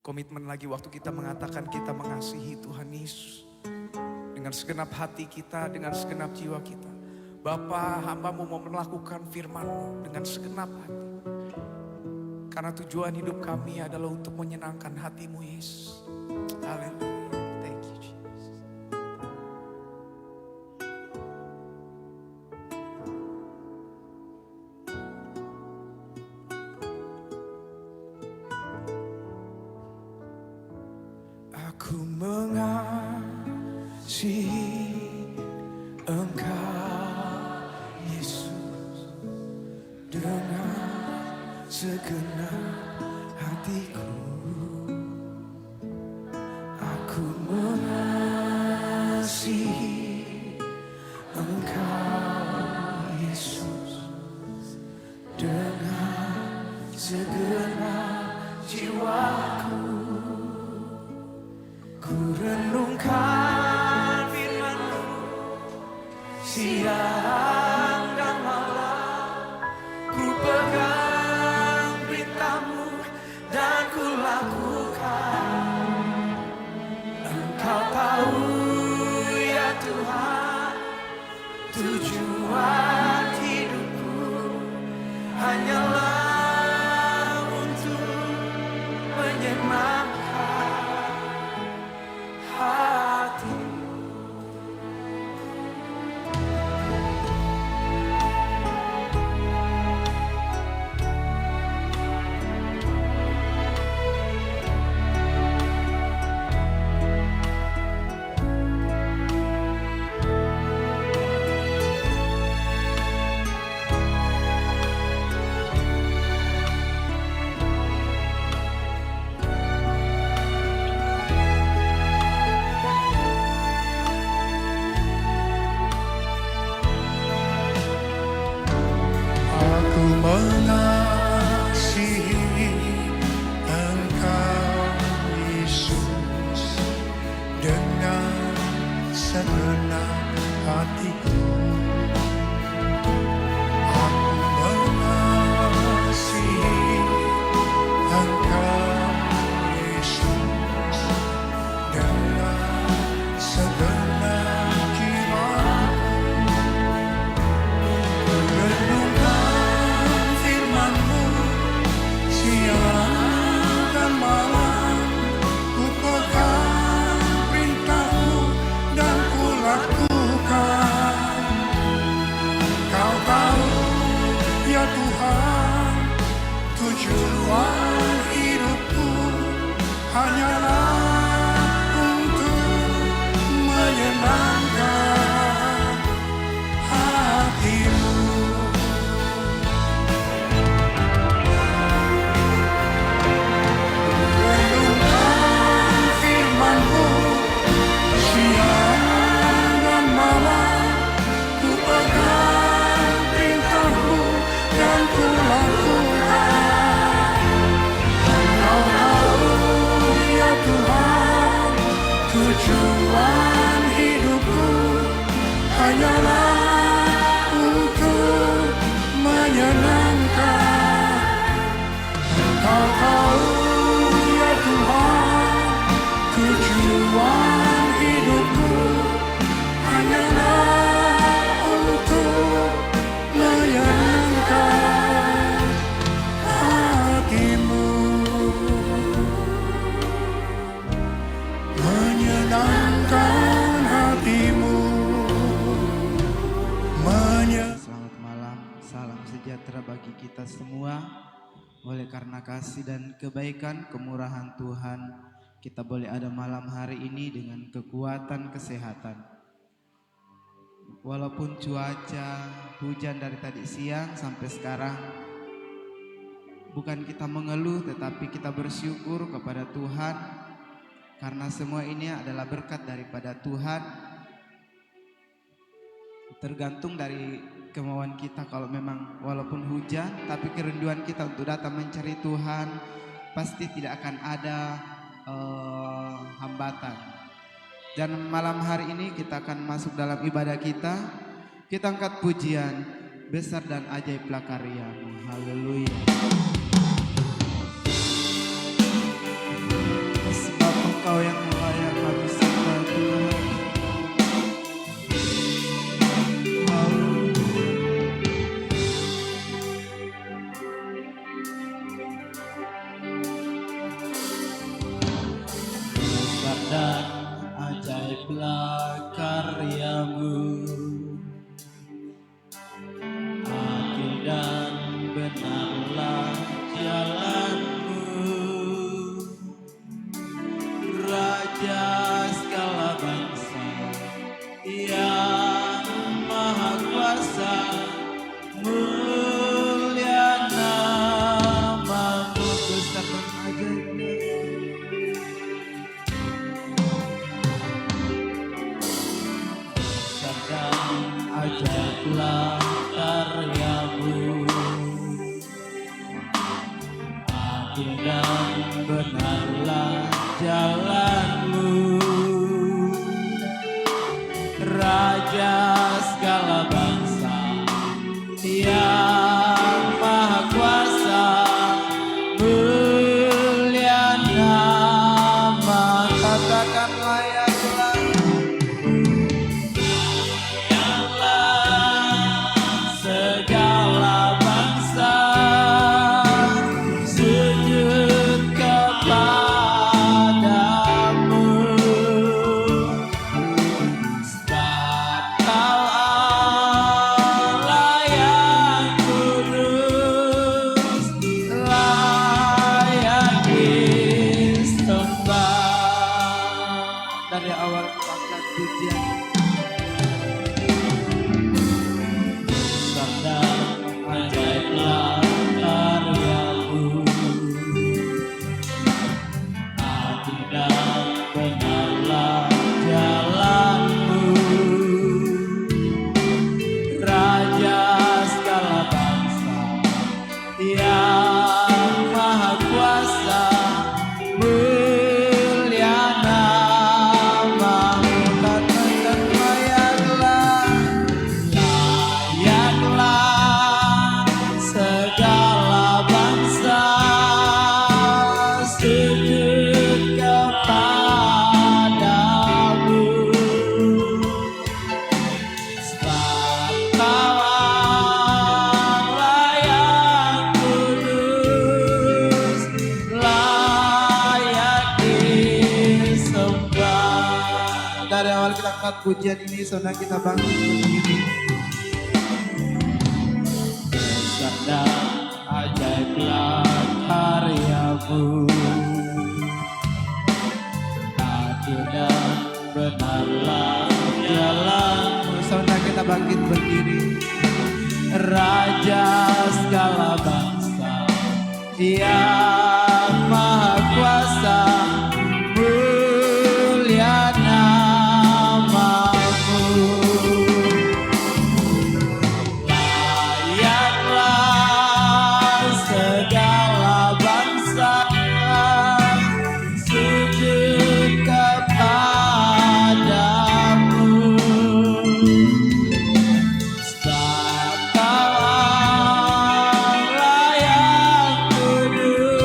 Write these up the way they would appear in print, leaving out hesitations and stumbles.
Komitmen lagi waktu kita mengatakan kita mengasihi Tuhan Yesus. Dengan segenap hati kita, dengan segenap jiwa kita. Bapa, hamba-Mu mau melakukan firman-Mu dengan segenap hati. Karena tujuan hidup kami adalah untuk menyenangkan hati-Mu Yesus. Haleluya. Thank you Jesus. Aku mengasihi Engkau Yesus dengan segenap hatiku. Aku mengasihi Engkau Yesus dengan segenap jiwaku. Ku renungkan firman-Mu siang dan malam. Ku pegang perintah-Mu dan ku lakukan. Engkau tahu ya Tuhan, tujuan hidupku hanyalah untuk menyenangkan hati. Mengasihi Engkau Yesus dengan segenap hatiku. Aku mengasihi Engkau Yesus dengan segenap jiwaku. Siang dan malam ku pegang perintah-Mu dan ku lakukan. Kau tahu ya Tuhan, tujuan hidupku hanyalah untuk menyenangkan hati-Mu. Tujuan hidupku hanyalah untuk menyenangkan. Engkau tahu ya Tuhan, tujuan hidupku hanyalah untuk menyenangkan hati-Mu. Menyenangkan hati-Mu. Selamat malam, salam sejahtera bagi kita semua. Oleh karena kasih dan kebaikan kemurahan Tuhan, kita boleh ada malam hari ini dengan kekuatan kesehatan. Walaupun cuaca hujan dari tadi siang sampai sekarang, bukan kita mengeluh tetapi kita bersyukur kepada Tuhan. Karena semua ini adalah berkat daripada Tuhan. Tergantung dari kemauan kita, kalau memang walaupun hujan tapi kerinduan kita untuk datang mencari Tuhan, pasti tidak akan ada hambatan. Dan malam hari ini kita akan masuk dalam ibadah kita. Kita angkat pujian, besar dan ajaiblah karya-Mu. Haleluya. ajaiblah karyamu, adil dan benarlah jalanmu, Raja segala bangsa yang maha kuasa, mulia namamu. Besar dan ajaiblah, besar dan ajaiblah karyamu, adil dan benarlah jalanmu, Raja segala bangsa yang maha kuasa, mulia nama. Katakan layaklah, segala bangsa sujud kepadamu, sebab Kau Allah yang kudus, layak disembah. Dari awal angkat pujian, besar dan ajaiblah karyamu, adil dan benarlah jalanmu, Raja segala bangsa yang maha kuasa, mulia namamu. Katakan layaklah, layaklah segala bangsa sujud kepadamu, sebab Kau Allah yang kudus, layak disembah. Dari awal kita angkat pujian ini, saudara kita bangun berdiri. Besar dan ajaiblah karyamu, adil dan benarlah jalanmu. Saudara kita bangkit berdiri. Raja segala bangsa yang maha kuasa, mulia namamu. Layaklah segala bangsa sujud kepadamu, sebab Kau Allah yang kudus,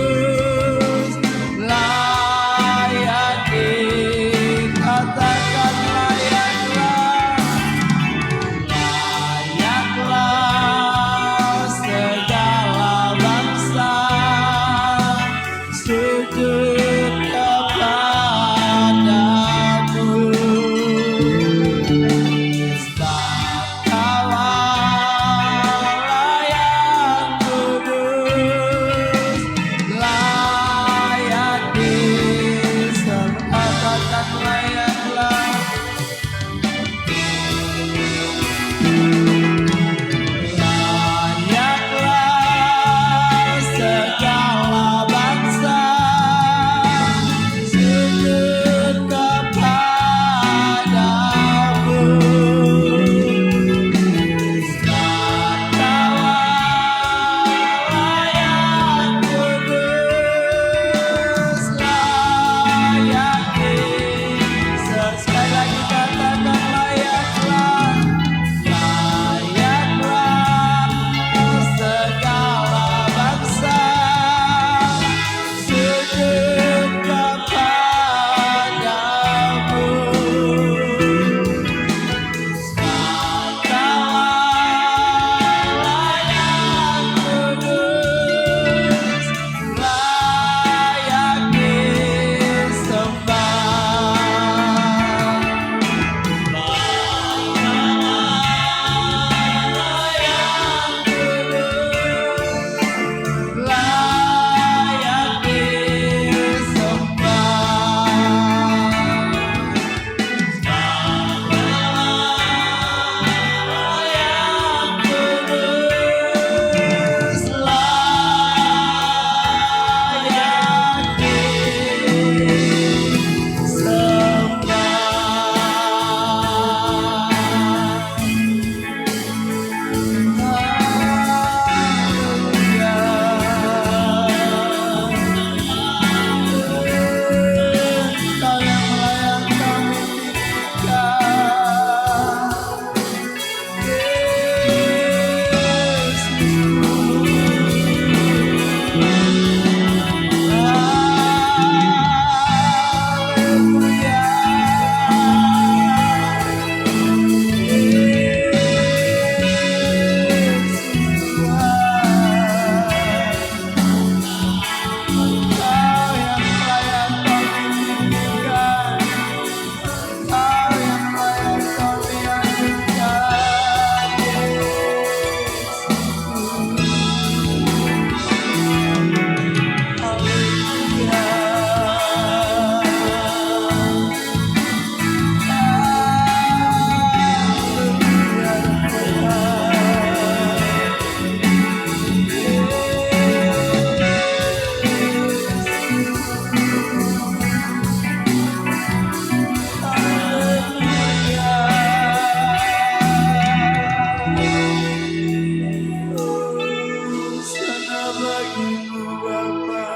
bagimu Bapa.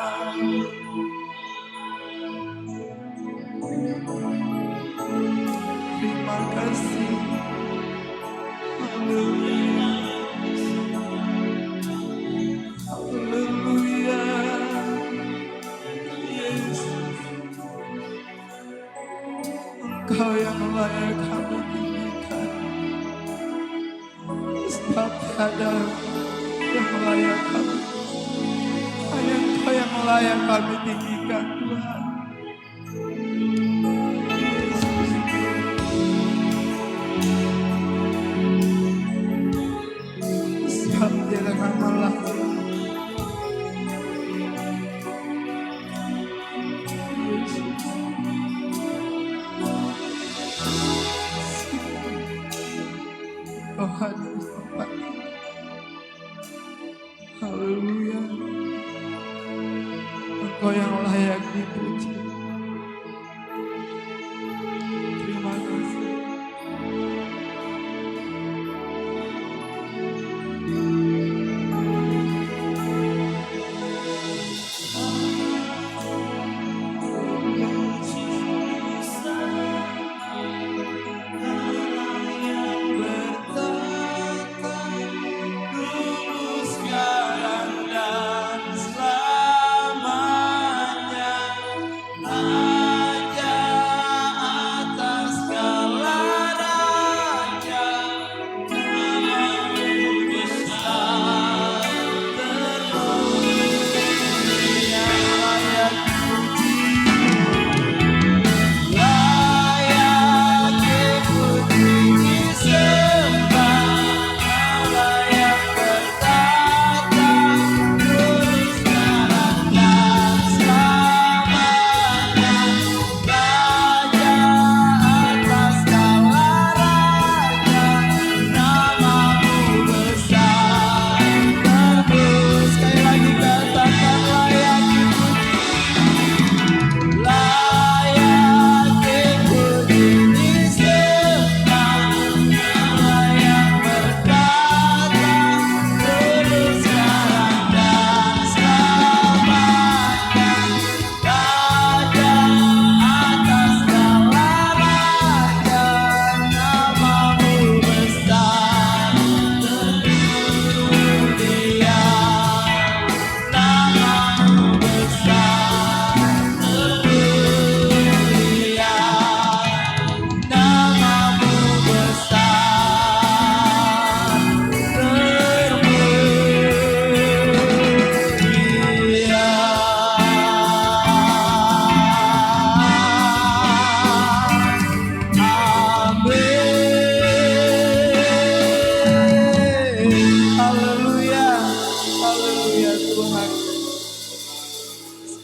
Terima kasih. Haleluya. Haleluya. Yesus, Engkau yang layak kami tinggikan. Sebab tiada yang layak kami. Hanya Engkau yang layak kami tinggikan Tuhan. Sebab tiada nama lain. Oh hadir di tempat ini. Haleluya. Engkau yang layak dipuji. Terima kasih.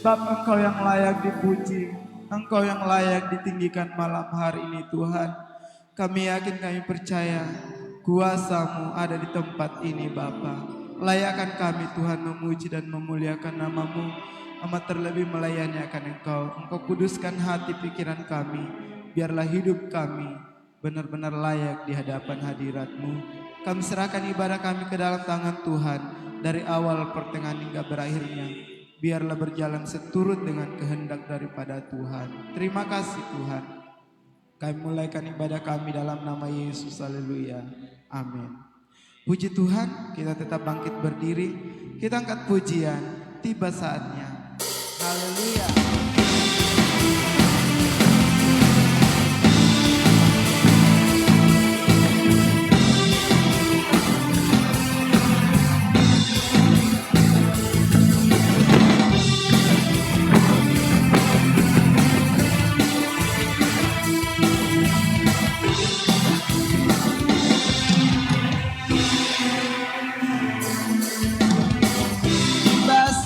Sebab Engkau yang layak dipuji, Engkau yang layak ditinggikan malam hari ini Tuhan. Kami yakin, kami percaya kuasa-Mu ada di tempat ini Bapa. Layakkan kami Tuhan memuji dan memuliakan nama-Mu, amat terlebih melayani akan Engkau. Engkau kuduskan hati pikiran kami, biarlah hidup kami benar-benar layak di hadapan hadirat-Mu. Kami serahkan ibadah kami ke dalam tangan Tuhan, dari awal pertengahan hingga berakhirnya. Biarlah berjalan seturut dengan kehendak daripada Tuhan. Terima kasih Tuhan. Kami mulaikan ibadah kami dalam nama Yesus. Haleluya. Amin. Puji Tuhan, kita tetap bangkit berdiri. Kita angkat pujian, tiba saatnya. Haleluya.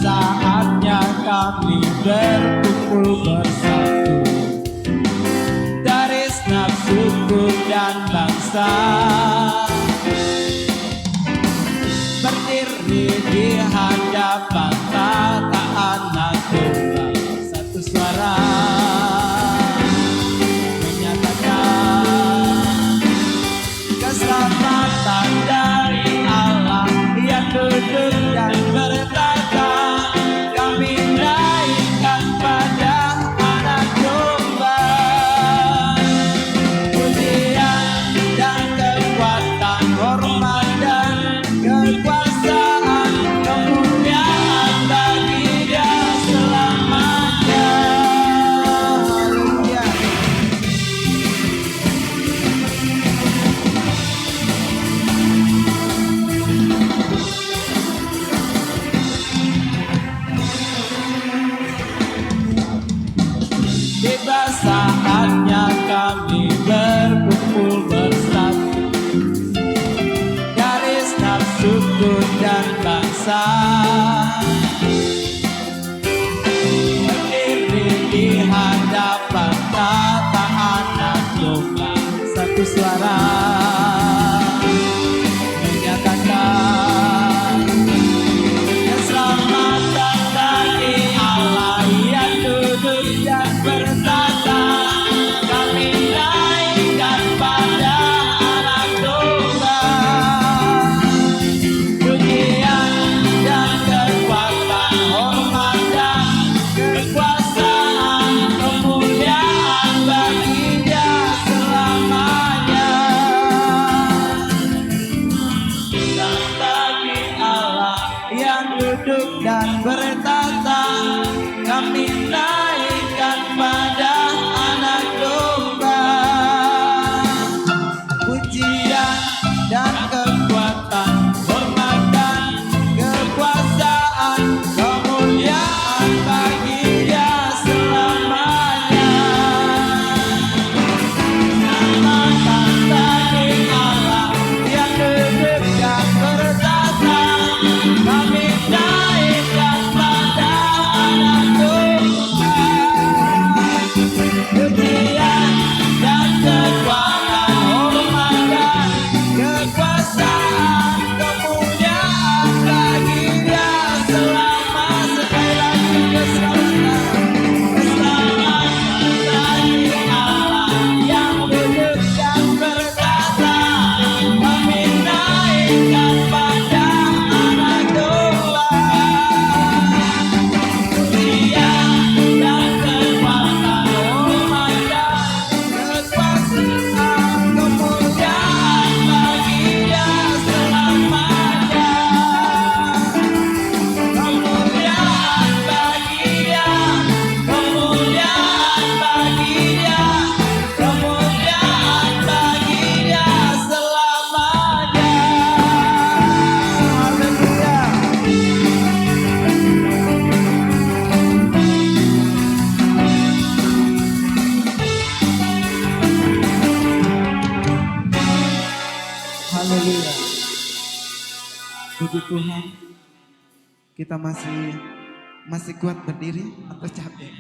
Saatnya kami berkumpul bersatu dari segenap suku dan bangsa, berdiri di hadapan tata anak domba, satu suara menyatakan keselamatan dari Allah yang duduk dan bertata berdiri di hadapan tata anak domba, satu suara menyatakan keselamatan bagi Allah yang duduk dan bertata. Kami naikkan pada anak domba, pujian dan kekuatan, hormat dan kekuasaan, kemuliaan bagi Dia selamanya. Dan bagi Allah yang duduk dan bertata, kami naikkan pada anak domba, pujian dan kekuatan, hormat dan kekuasaan, kemuliaan bagi Dia selamanya. Keselamatan bagi Allah yang duduk dan bertata, kami naikkan pada anak domba, pujian dan kekuatan, hormat dan kekuasaan, kemuliaan bagi Dia selama. Sekali lagi, keselamatan bagi Allah yang duduk dan berkata, kami naikkan pada anak domba, pujian dan kekuatan, hormat dan kekuasaan, kemuliaan bagi Dia selamanya. Kemuliaan bagi Dia, kemuliaan bagi Dia, kemuliaan bagi Dia selamanya. Haleluya. Haleluya. Puji Tuhan. Kita masih kuat berdiri atau capek?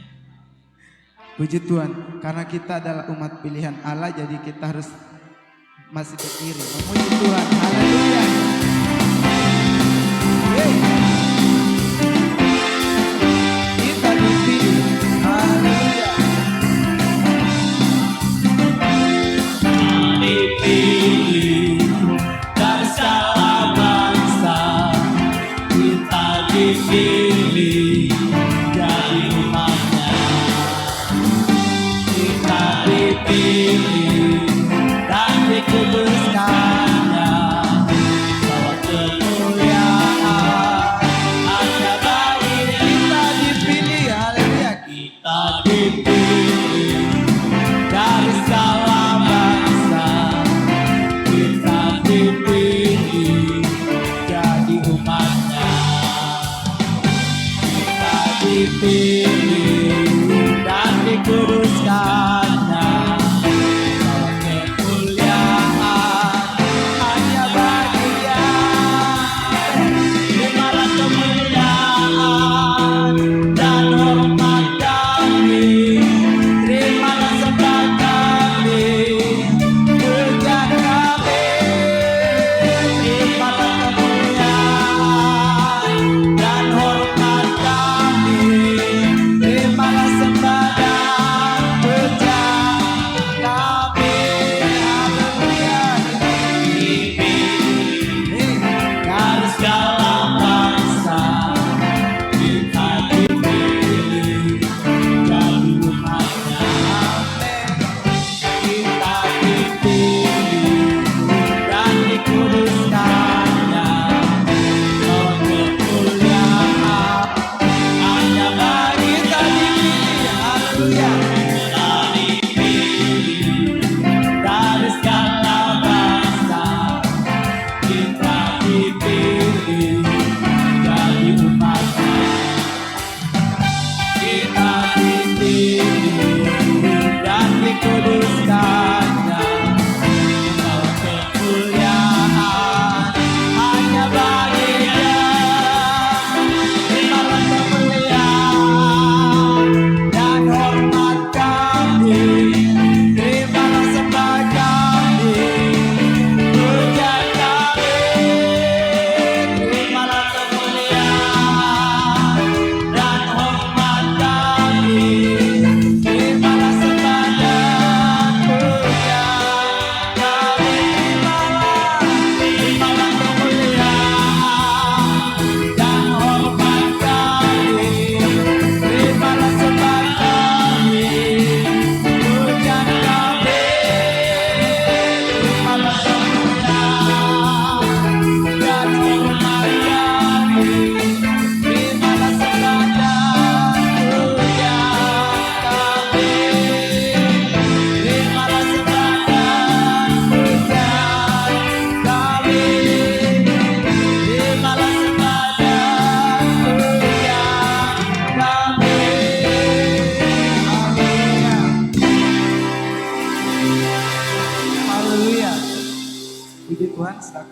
Puji Tuhan, karena kita adalah umat pilihan Allah, jadi kita harus masih berdiri. Memuji Tuhan. Haleluya. Hey. Kita dipilih. Haleluya. Dipilih dari segala bangsa, kita dipilih jadi umatnya. Kita dipilih dan dikuduskannya, bahwa kemuliaan hanya bagi Kita dipilih. Haleluya. Kita dipilih dari segala bangsa, kita dipilih jadi umatnya. Kita dipilih dan dikuduskannya, bahwa kemuliaan hanya bagi Dia. Terimalah kemuliaan dan hormat kami, terimalah sembah kami, pujian kami. Terimalah kemuliaan dan hormat kami, terimalah sembah dan pujian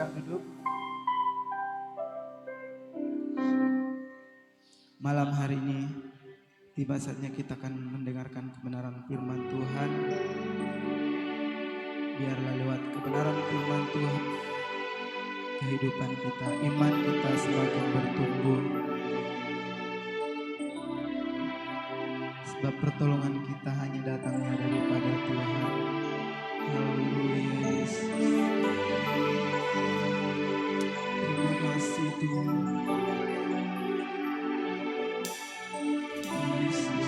silakan duduk. Malam hari ini tiba saatnya kita akan mendengarkan kebenaran firman Tuhan. Biarlah lewat kebenaran firman Tuhan kehidupan kita, iman kita semakin bertumbuh. Sebab pertolongan kita hanya datangnya daripada Tuhan. Haleluya Yesus. Terima kasih Tuhan. Yesus.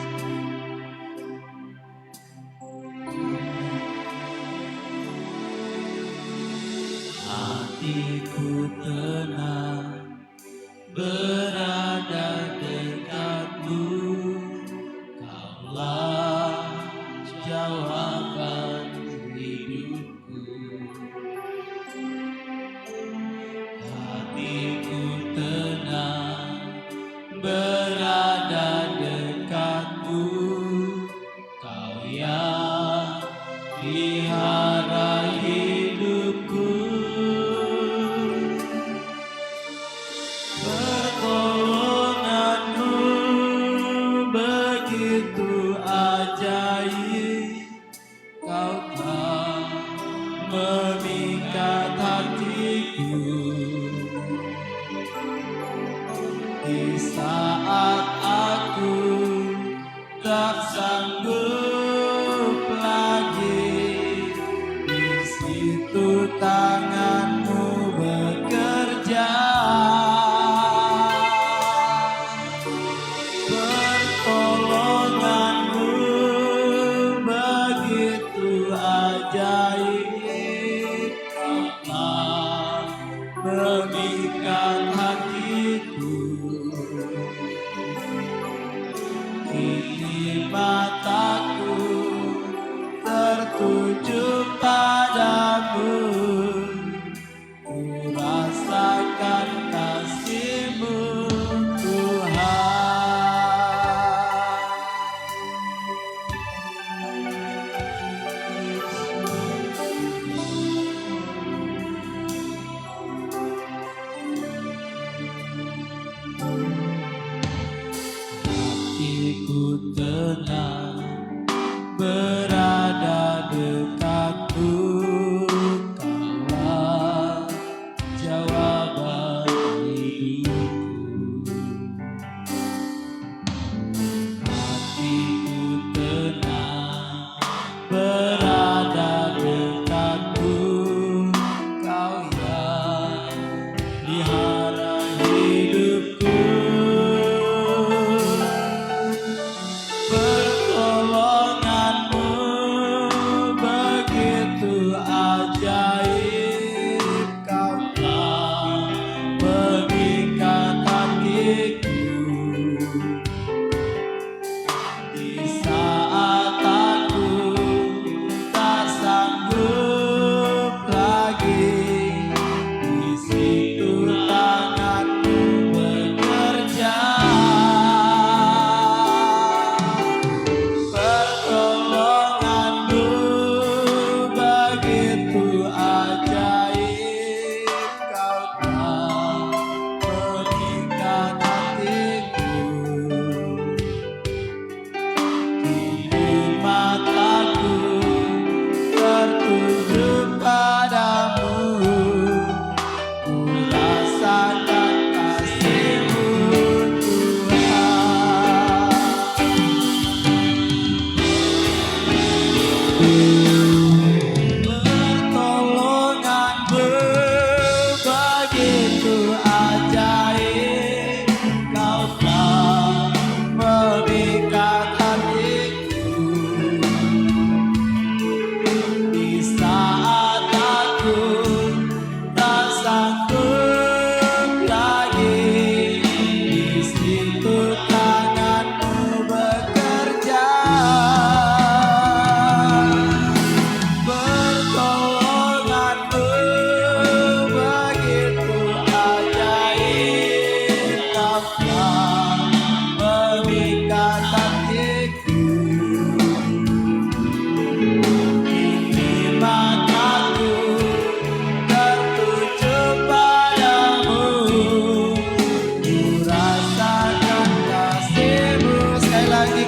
Hatiku tenang berada dekatmu, Kaulah jawaban hidupku. Hatiku tenang berada dekatmu, Kau yang pelihara hidupku. Pertolonganmu begitu ajaib, Kau telah memikat hatiku. Di saat aku tak sanggup lagi, di situ tanganmu bekerja. Pertolonganmu begitu ajaib, Kau telah memikat hatiku. Kini mataku tertuju padamu, ku rasakan kasih-Mu Tuhan. Hatiku tenang berada dekatmu, Kaulah jawaban hidupku. Hatiku tenang berada dekatmu, Kau yang pelihara hidupku. Pertolonganmu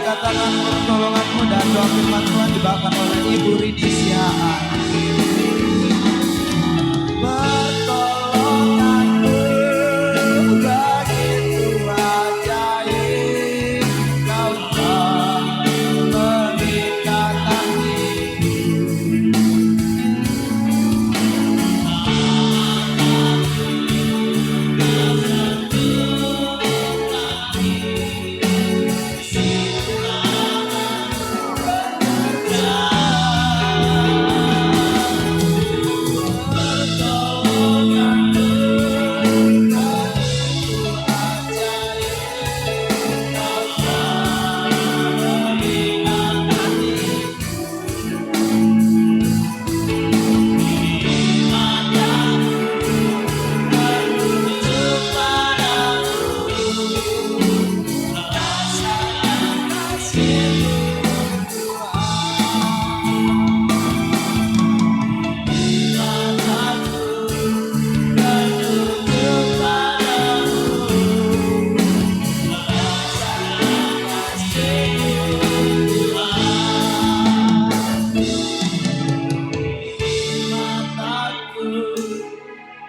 katakan pertolonganmu dan doa firman Tuhan dibawakan oleh Ibu Rini Sihaan. Pertolonganmu begitu ajaib, kau tak mengikat hatiku.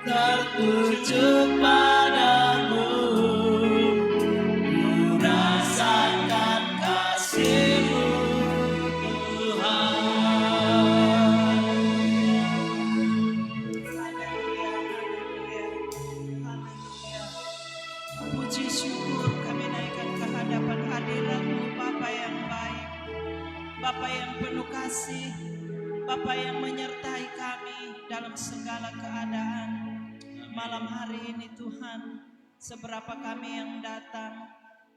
Tertuju padamu, ku rasakan kasih-Mu Tuhan. Puji syukur kami naikkan ke hadapan hadirat-Mu, Bapa yang baik, Bapa yang penuh kasih, Bapa yang menyertai kami dalam segala keadaan. Malam hari ini Tuhan, seberapa kami yang datang,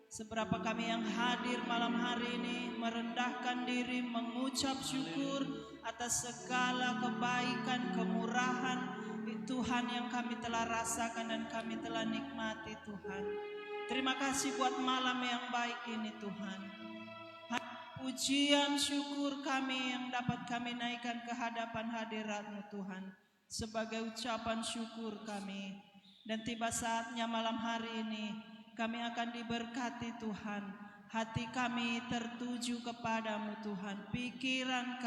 seberapa kami yang hadir malam hari ini, merendahkan diri, mengucap syukur atas segala kebaikan, kemurahan Tuhan yang kami telah rasakan dan kami telah nikmati Tuhan. Terima kasih buat malam yang baik ini Tuhan. Pujian syukur kami yang dapat kami naikkan ke hadapan hadirat-Mu Tuhan, sebagai ucapan syukur kami. Dan tiba saatnya malam hari ini kami akan diberkati Tuhan. Hati kami tertuju kepadamu Tuhan. Pikiran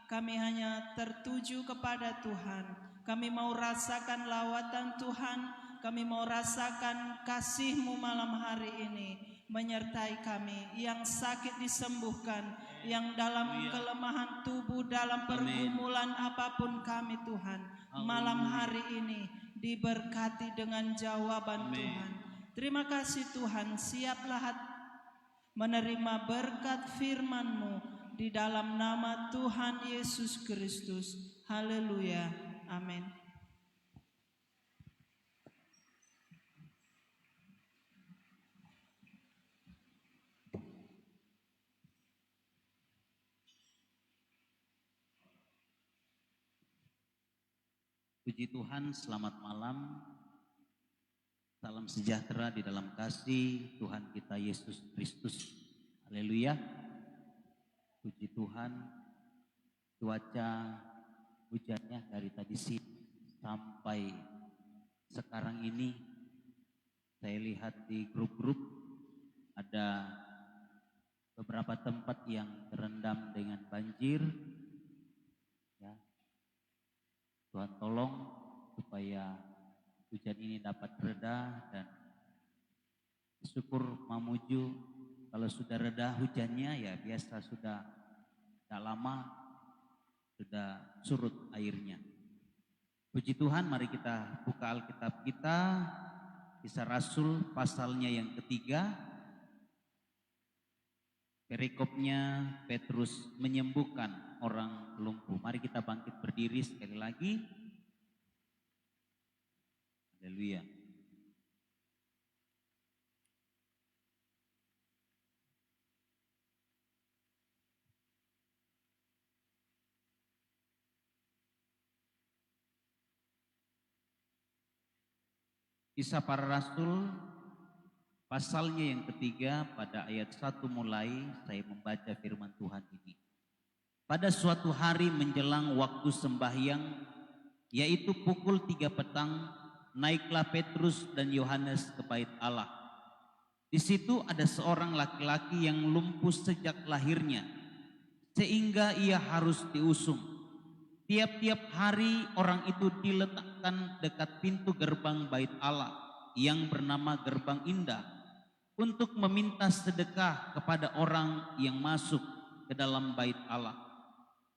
kami hanya tertuju kepada Tuhan. Kami mau rasakan lawatan Tuhan. Kami mau rasakan kasih-Mu malam hari ini menyertai kami. Yang sakit disembuhkan, yang dalam kelemahan tubuh, dalam pergumulan apapun kami Tuhan, malam hari ini diberkati dengan jawaban Tuhan. Terima kasih Tuhan, siaplah menerima berkat firman-Mu di dalam nama Tuhan Yesus Kristus. Haleluya, amin. Puji Tuhan, selamat malam. Salam sejahtera di dalam kasih Tuhan kita Yesus Kristus. Haleluya. Puji Tuhan, cuaca hujannya dari tadi siang sampai sekarang ini saya lihat di grup-grup ada beberapa tempat yang terendam dengan banjir. Ya, Tuhan tolong supaya hujan ini dapat reda, dan syukur Mamuju kalau sudah reda hujannya ya biasa sudah tidak lama sudah surut airnya. Puji Tuhan, mari kita buka Alkitab kita, Kisah Rasul pasalnya yang ketiga. Perikopnya Petrus menyembuhkan orang lumpuh. Mari kita bangkit berdiri sekali lagi. Haleluya. Kisah Para Rasul pasalnya yang ketiga, pada ayat 1 mulai saya membaca firman Tuhan ini. Pada suatu hari menjelang waktu sembahyang, yaitu pukul 3 petang, naiklah Petrus dan Yohanes ke bait Allah. Di situ ada seorang laki-laki yang lumpuh sejak lahirnya, sehingga ia harus diusung. Tiap-tiap hari orang itu diletakkan dekat pintu gerbang bait Allah yang bernama Gerbang Indah untuk meminta sedekah kepada orang yang masuk ke dalam bait Allah.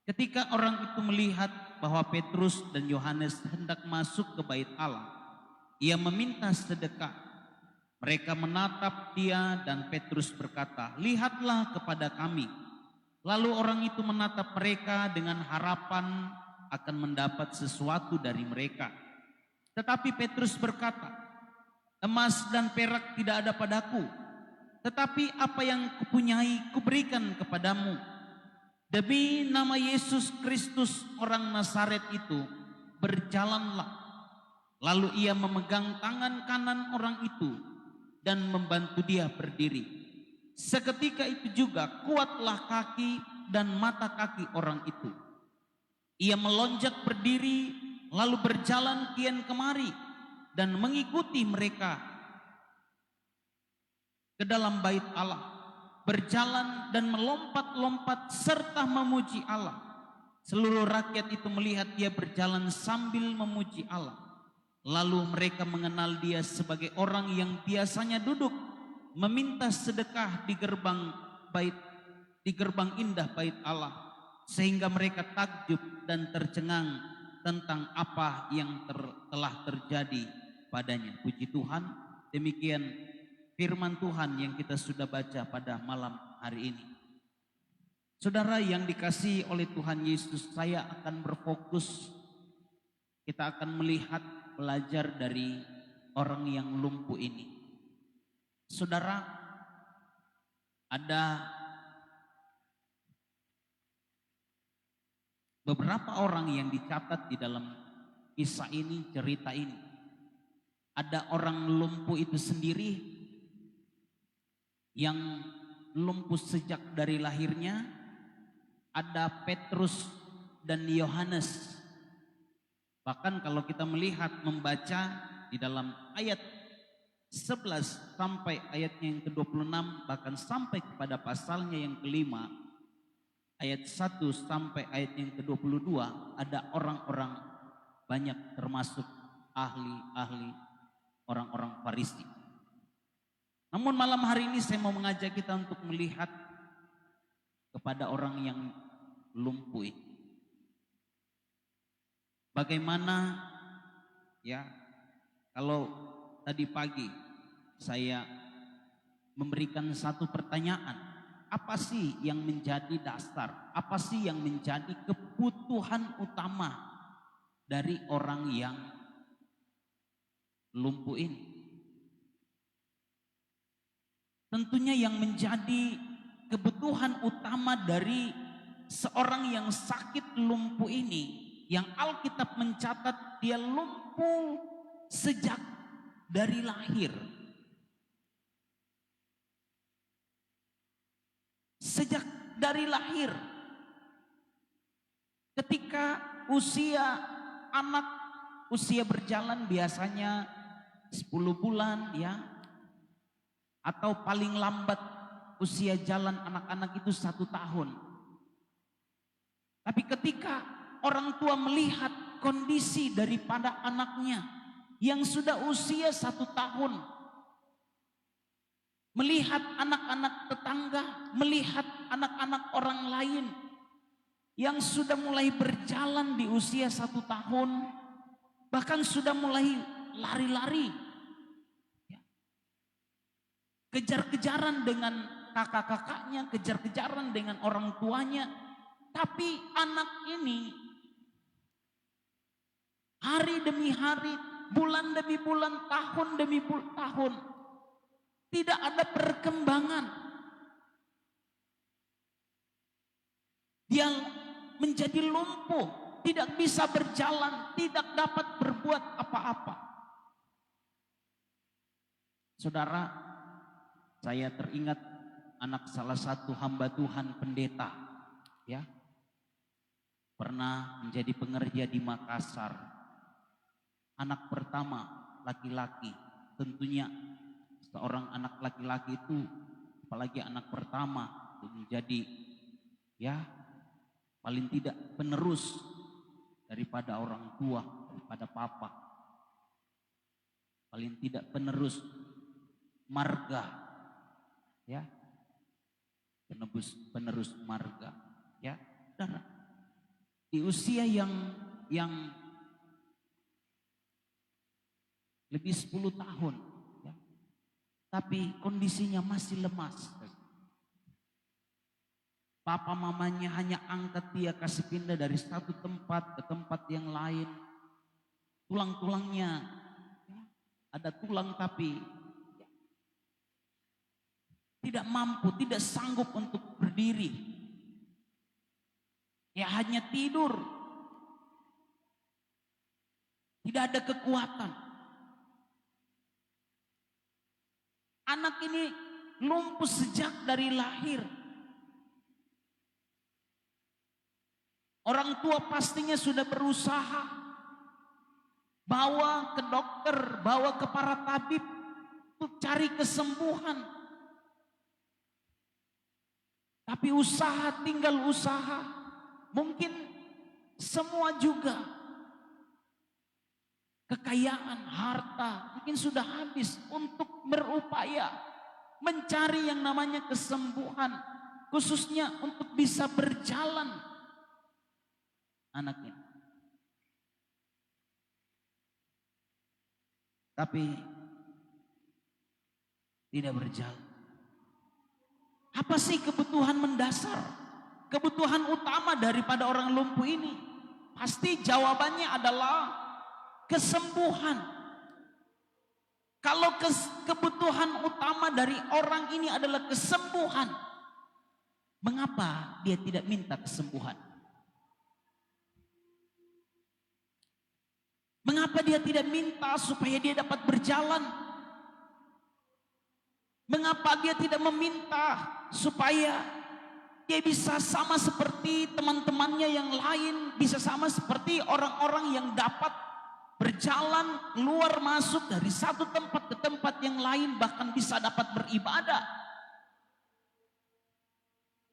Ketika orang itu melihat bahwa Petrus dan Yohanes hendak masuk ke bait Allah, ia meminta sedekah. Mereka menatap dia dan Petrus berkata, "Lihatlah kepada kami." Lalu orang itu menatap mereka dengan harapan akan mendapat sesuatu dari mereka. Tetapi Petrus berkata, "Emas dan perak tidak ada padaku, tetapi apa yang kupunyai kuberikan kepadamu. Demi nama Yesus Kristus orang Nazaret itu, berjalanlah." Lalu ia memegang tangan kanan orang itu dan membantu dia berdiri. Seketika itu juga kuatlah kaki dan mata kaki orang itu. Ia melonjak berdiri lalu berjalan kian kemari dan mengikuti mereka ke dalam bait Allah, berjalan dan melompat-lompat serta memuji Allah. Seluruh rakyat itu melihat dia berjalan sambil memuji Allah. Lalu mereka mengenal dia sebagai orang yang biasanya duduk meminta sedekah di gerbang indah bait Allah, sehingga mereka takjub dan tercengang tentang apa yang telah terjadi padanya. Puji Tuhan, demikian firman Tuhan yang kita sudah baca pada malam hari ini. Saudara yang dikasihi oleh Tuhan Yesus, saya akan berfokus, kita akan melihat, belajar dari orang yang lumpuh ini. Saudara, ada beberapa orang yang dicatat di dalam kisah ini, cerita ini. Ada orang lumpuh itu sendiri yang lumpuh sejak dari lahirnya. Ada Petrus dan Yohanes. Bahkan kalau kita melihat, membaca di dalam ayat 11 sampai ayatnya yang ke-26, bahkan sampai kepada pasalnya yang kelima, ayat 1 sampai ayat yang ke-22, ada orang-orang banyak termasuk ahli-ahli, orang-orang Farisi. Namun malam hari ini saya mau mengajak kita untuk melihat kepada orang yang lumpuh. Bagaimana ya, kalau tadi pagi saya memberikan satu pertanyaan, apa sih yang menjadi dasar, apa sih yang menjadi kebutuhan utama dari orang yang lumpuh ini? Tentunya yang menjadi kebutuhan utama dari seorang yang sakit lumpuh ini, yang Alkitab mencatat dia lumpuh sejak dari lahir. Sejak dari lahir. Ketika anak usia berjalan biasanya 10 bulan ya, atau paling lambat usia jalan anak-anak itu 1 tahun. Tapi ketika orang tua melihat kondisi daripada anaknya yang sudah usia 1 tahun, melihat anak-anak tetangga, melihat anak-anak orang lain yang sudah mulai berjalan di usia 1 tahun, bahkan sudah mulai lari-lari, kejar-kejaran dengan kakak-kakaknya, kejar-kejaran dengan orang tuanya. Tapi anak ini hari demi hari, bulan demi bulan, tahun demi tahun, tidak ada perkembangan. Dia menjadi lumpuh, tidak bisa berjalan, tidak dapat berbuat apa-apa. Saudara, saya teringat anak salah satu hamba Tuhan, pendeta, ya, pernah menjadi pengerja di Makassar. Anak pertama laki-laki, tentunya seorang anak laki-laki itu, apalagi anak pertama, itu menjadi ya paling tidak penerus daripada orang tua, daripada papa. Paling tidak penerus marga, ya, penerus marga, ya. Saudara, di usia yang lebih 10 tahun, ya, tapi kondisinya masih lemas. Papa mamanya hanya angkat dia, kasih pindah dari satu tempat ke tempat yang lain. Tulang-tulangnya, ya, ada tulang tapi ya, tidak mampu, tidak sanggup untuk berdiri. Ya hanya tidur. Tidak ada kekuatan. Anak ini lumpuh sejak dari lahir. Orang tua pastinya sudah berusaha bawa ke dokter, bawa ke para tabib untuk cari kesembuhan. Tapi usaha tinggal usaha. Mungkin semua juga kekayaan, harta mungkin sudah habis untuk berupaya mencari yang namanya kesembuhan, khususnya untuk bisa berjalan anaknya. Tapi tidak berjalan. Apa sih kebutuhan mendasar? Kebutuhan utama daripada orang lumpuh ini? Pasti jawabannya adalah kesembuhan. Kalau kebutuhan utama dari orang ini adalah kesembuhan, mengapa dia tidak minta kesembuhan? Mengapa dia tidak minta supaya dia dapat berjalan? Mengapa dia tidak meminta supaya dia bisa sama seperti teman-temannya yang lain, bisa sama seperti orang-orang yang dapat berjalan keluar masuk dari satu tempat ke tempat yang lain, bahkan bisa dapat beribadah.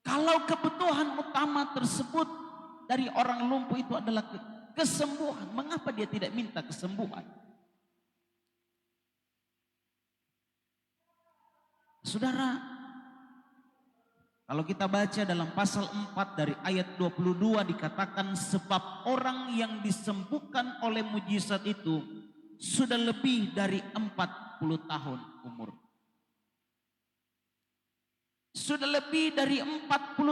Kalau kebutuhan utama tersebut dari orang lumpuh itu adalah kesembuhan, mengapa dia tidak minta kesembuhan? Saudara, kalau kita baca dalam pasal 4 dari ayat 22 dikatakan sebab orang yang disembuhkan oleh mujizat itu sudah lebih dari 40 tahun umur. Sudah lebih dari 40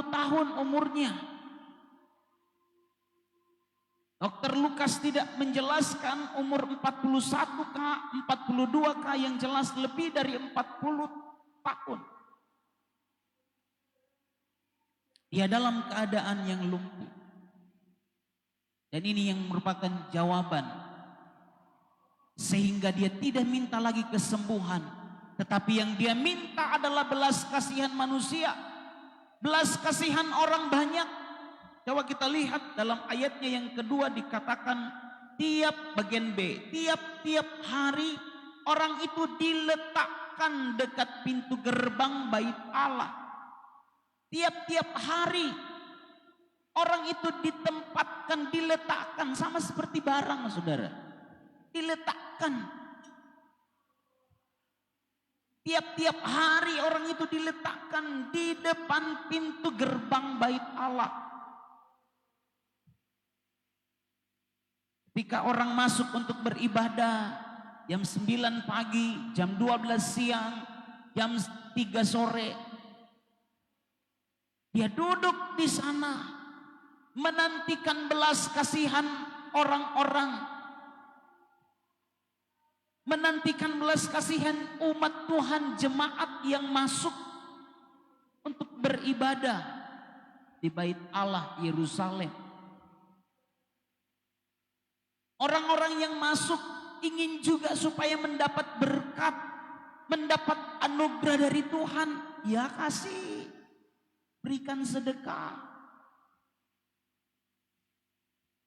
tahun umurnya. Dokter Lukas tidak menjelaskan umur 41kah, 42kah, yang jelas lebih dari 40 tahun. Dia dalam keadaan yang lumpuh. Dan ini yang merupakan jawaban. Sehingga dia tidak minta lagi kesembuhan. Tetapi yang dia minta adalah belas kasihan manusia. Belas kasihan orang banyak. Coba kita lihat dalam ayatnya yang kedua dikatakan tiap bagian B. Tiap-tiap hari orang itu diletakkan dekat pintu gerbang bait Allah. Tiap-tiap hari orang itu ditempatkan, diletakkan sama seperti barang, saudara. Diletakkan. Tiap-tiap hari orang itu diletakkan di depan pintu gerbang bait Allah. Ketika orang masuk untuk beribadah jam 9 pagi, jam 12 siang, jam 3 sore, dia duduk di sana menantikan belas kasihan orang-orang, menantikan belas kasihan umat Tuhan, jemaat yang masuk untuk beribadah di bait Allah Yerusalem. Orang-orang yang masuk ingin juga supaya mendapat berkat, mendapat anugerah dari Tuhan. Ya kasih, berikan sedekah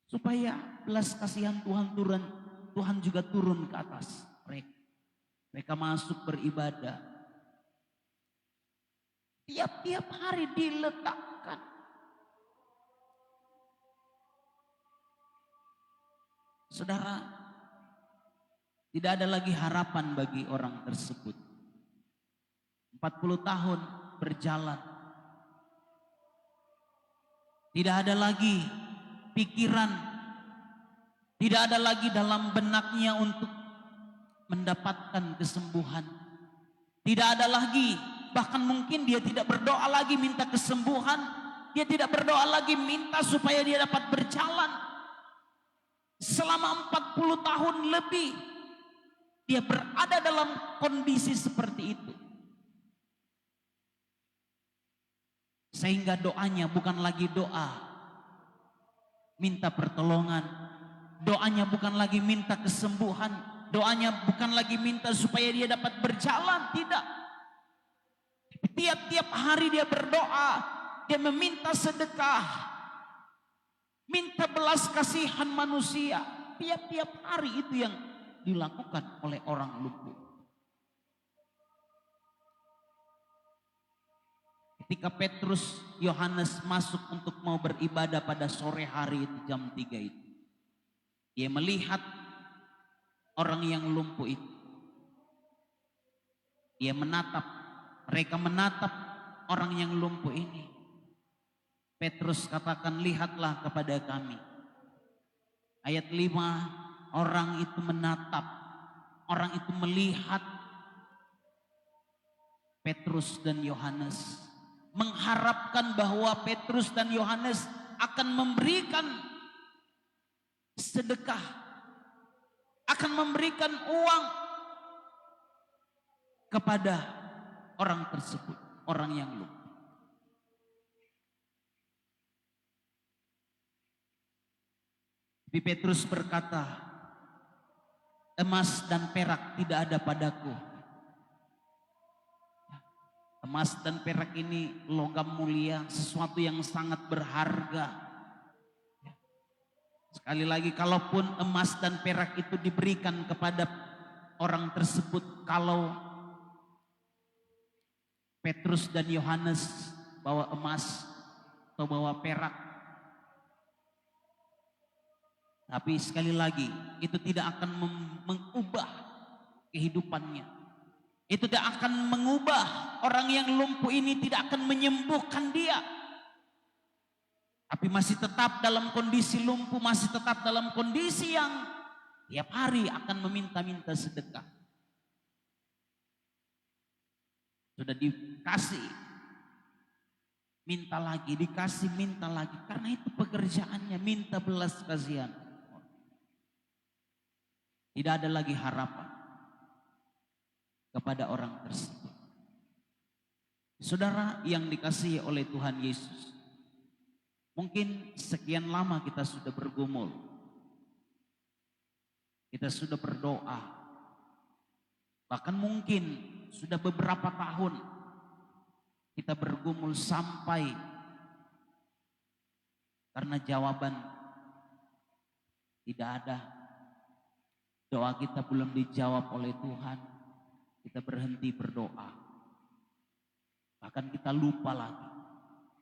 supaya belas kasihan Tuhan juga turun ke atas mereka. Mereka masuk beribadah. Tiap-tiap hari diletakkan. Saudara, tidak ada lagi harapan bagi orang tersebut. 40 tahun berjalan. Tidak ada lagi pikiran, tidak ada lagi dalam benaknya untuk mendapatkan kesembuhan. Tidak ada lagi, bahkan mungkin dia tidak berdoa lagi minta kesembuhan. Dia tidak berdoa lagi minta supaya dia dapat berjalan. Selama 40 tahun lebih dia berada dalam kondisi seperti itu. Sehingga doanya bukan lagi doa minta pertolongan, doanya bukan lagi minta kesembuhan, doanya bukan lagi minta supaya dia dapat berjalan, tidak. Tiap-tiap hari dia berdoa, dia meminta sedekah, minta belas kasihan manusia. Tiap-tiap hari itu yang dilakukan oleh orang lumpuh. Ketika Petrus, Yohanes masuk untuk mau beribadah pada sore hari itu jam 3 itu. Dia melihat orang yang lumpuh itu. Dia menatap, mereka menatap orang yang lumpuh ini. Petrus katakan, lihatlah kepada kami. Ayat 5, orang itu menatap, orang itu melihat Petrus dan Yohanes. Mengharapkan bahwa Petrus dan Yohanes akan memberikan sedekah, akan memberikan uang kepada orang tersebut, orang yang lumpuh. Tapi Petrus berkata, emas dan perak tidak ada padaku. Emas dan perak ini logam mulia, sesuatu yang sangat berharga. Sekali lagi, kalaupun emas dan perak itu diberikan kepada orang tersebut, kalau Petrus dan Yohanes bawa emas atau bawa perak, tapi sekali lagi itu tidak akan mengubah kehidupannya. Itu tidak akan mengubah orang yang lumpuh ini, tidak akan menyembuhkan dia. Tapi masih tetap dalam kondisi lumpuh, masih tetap dalam kondisi yang tiap hari akan meminta-minta sedekah. Sudah dikasih, minta lagi, dikasih, minta lagi. Karena itu pekerjaannya, minta belas kasihan. Tidak ada lagi harapan kepada orang tersebut. Saudara yang dikasihi oleh Tuhan Yesus, mungkin sekian lama kita sudah bergumul, kita sudah berdoa, bahkan mungkin sudah beberapa tahun kita bergumul sampai karena jawaban tidak ada, doa kita belum dijawab oleh Tuhan. Kita berhenti berdoa. Bahkan kita lupa lagi.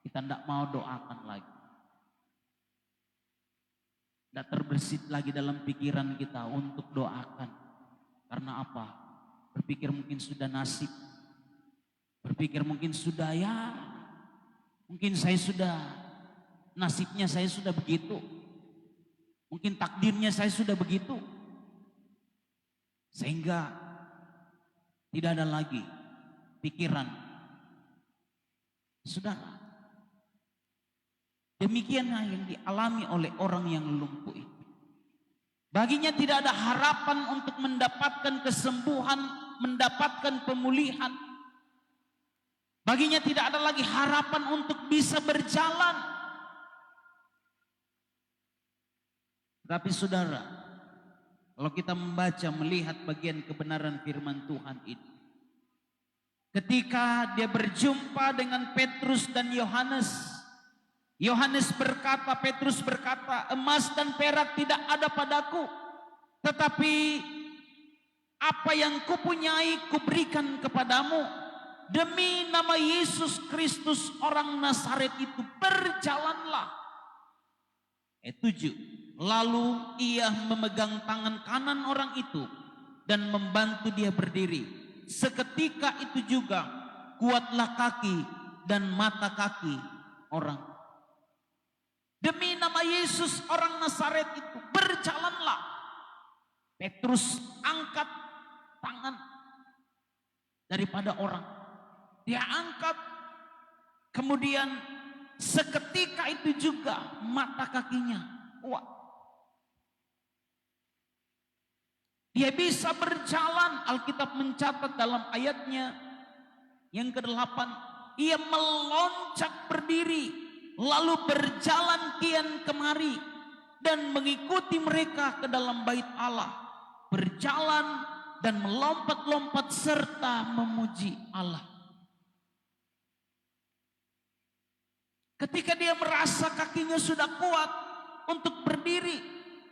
Kita tidak mau doakan lagi. Tidak terbersit lagi dalam pikiran kita untuk doakan. Karena apa? Berpikir mungkin sudah nasib. Berpikir mungkin sudah mungkin saya sudah, nasibnya saya sudah begitu. Mungkin takdirnya saya sudah begitu. Sehingga tidak ada lagi pikiran. Saudara, demikianlah yang dialami oleh orang yang lumpuh itu. Baginya tidak ada harapan untuk mendapatkan kesembuhan, mendapatkan pemulihan. Baginya tidak ada lagi harapan untuk bisa berjalan. Tapi saudara, kalau kita membaca, melihat bagian kebenaran firman Tuhan ini, ketika dia berjumpa dengan Petrus dan Yohanes, Yohanes berkata, Petrus berkata, emas dan perak tidak ada padaku, tetapi Apa yang kupunyai kuberikan kepadamu. Demi nama Yesus Kristus orang Nazaret itu berjalanlah. Ayat 7. Lalu ia memegang tangan kanan orang itu dan membantu dia berdiri. Seketika itu juga kuatlah kaki dan mata kaki orang. Demi nama Yesus orang Nazaret itu berjalanlah. Petrus angkat tangan daripada orang. Dia angkat. Kemudian seketika itu juga mata kakinya kuat. Dia bisa berjalan. Alkitab mencatat dalam ayatnya yang ke-8. Ia meloncat berdiri. Lalu berjalan kian kemari. Dan mengikuti mereka ke dalam bait Allah. Berjalan dan melompat-lompat serta memuji Allah. Ketika dia merasa kakinya sudah kuat untuk berdiri,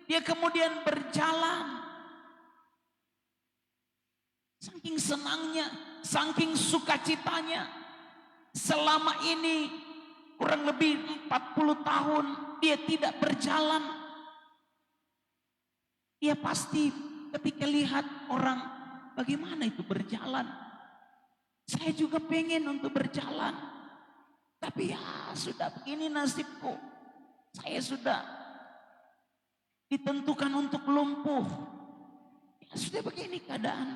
dia kemudian berjalan. Saking senangnya, saking sukacitanya, selama ini kurang lebih 40 tahun dia tidak berjalan. Dia pasti ketika lihat orang bagaimana itu berjalan. Saya juga pengen untuk berjalan. Tapi ya sudah begini nasibku. Saya sudah ditentukan untuk lumpuh. Ya sudah begini keadaan.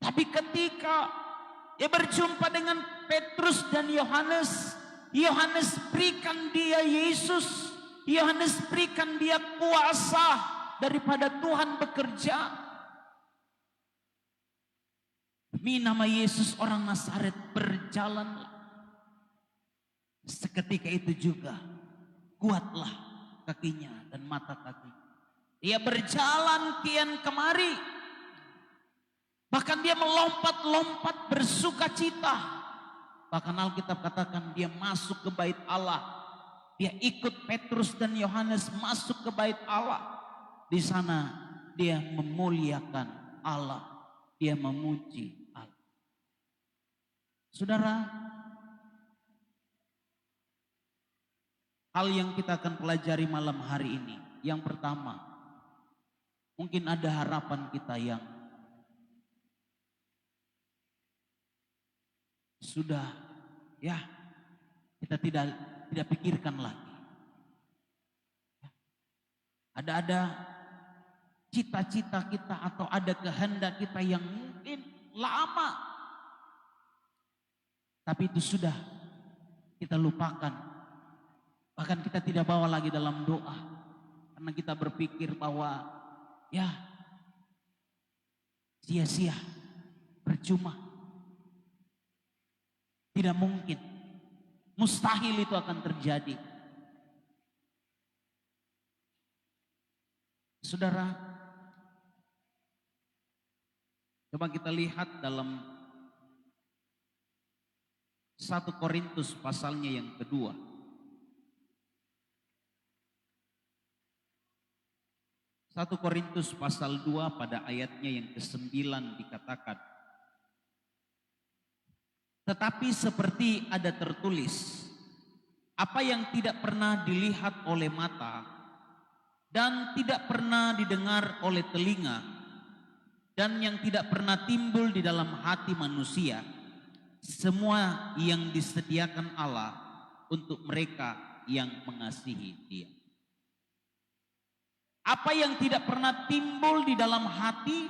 Tapi ketika dia berjumpa dengan Petrus dan Yohanes, Yohanes berikan dia Yesus, Yohanes berikan dia kuasa daripada Tuhan bekerja. Demi nama Yesus orang Nazaret berjalanlah. Seketika itu juga kuatlah kakinya dan mata kakinya. Dia berjalan kian kemari. Bahkan dia melompat-lompat bersukacita. Bahkan Alkitab katakan dia masuk ke bait Allah. Dia ikut Petrus dan Yohanes masuk ke bait Allah. Di sana dia memuliakan Allah. Dia memuji Allah. Saudara, hal yang kita akan pelajari malam hari ini. Yang pertama, mungkin ada harapan kita yang sudah ya kita tidak pikirkan lagi. Ada cita-cita kita atau ada kehendak kita yang mungkin lama, tapi itu sudah kita lupakan. Bahkan kita tidak bawa lagi dalam doa karena kita berpikir bahwa ya sia-sia, percuma, tidak mungkin, mustahil itu akan terjadi. Saudara, coba kita lihat dalam 1 Korintus pasalnya yang kedua. 1 Korintus pasal 2 pada ayatnya yang ke-9 dikatakan, tetapi seperti ada tertulis, apa yang tidak pernah dilihat oleh mata dan tidak pernah didengar oleh telinga dan yang tidak pernah timbul di dalam hati manusia, semua yang disediakan Allah untuk mereka yang mengasihi Dia. Apa yang tidak pernah timbul di dalam hati,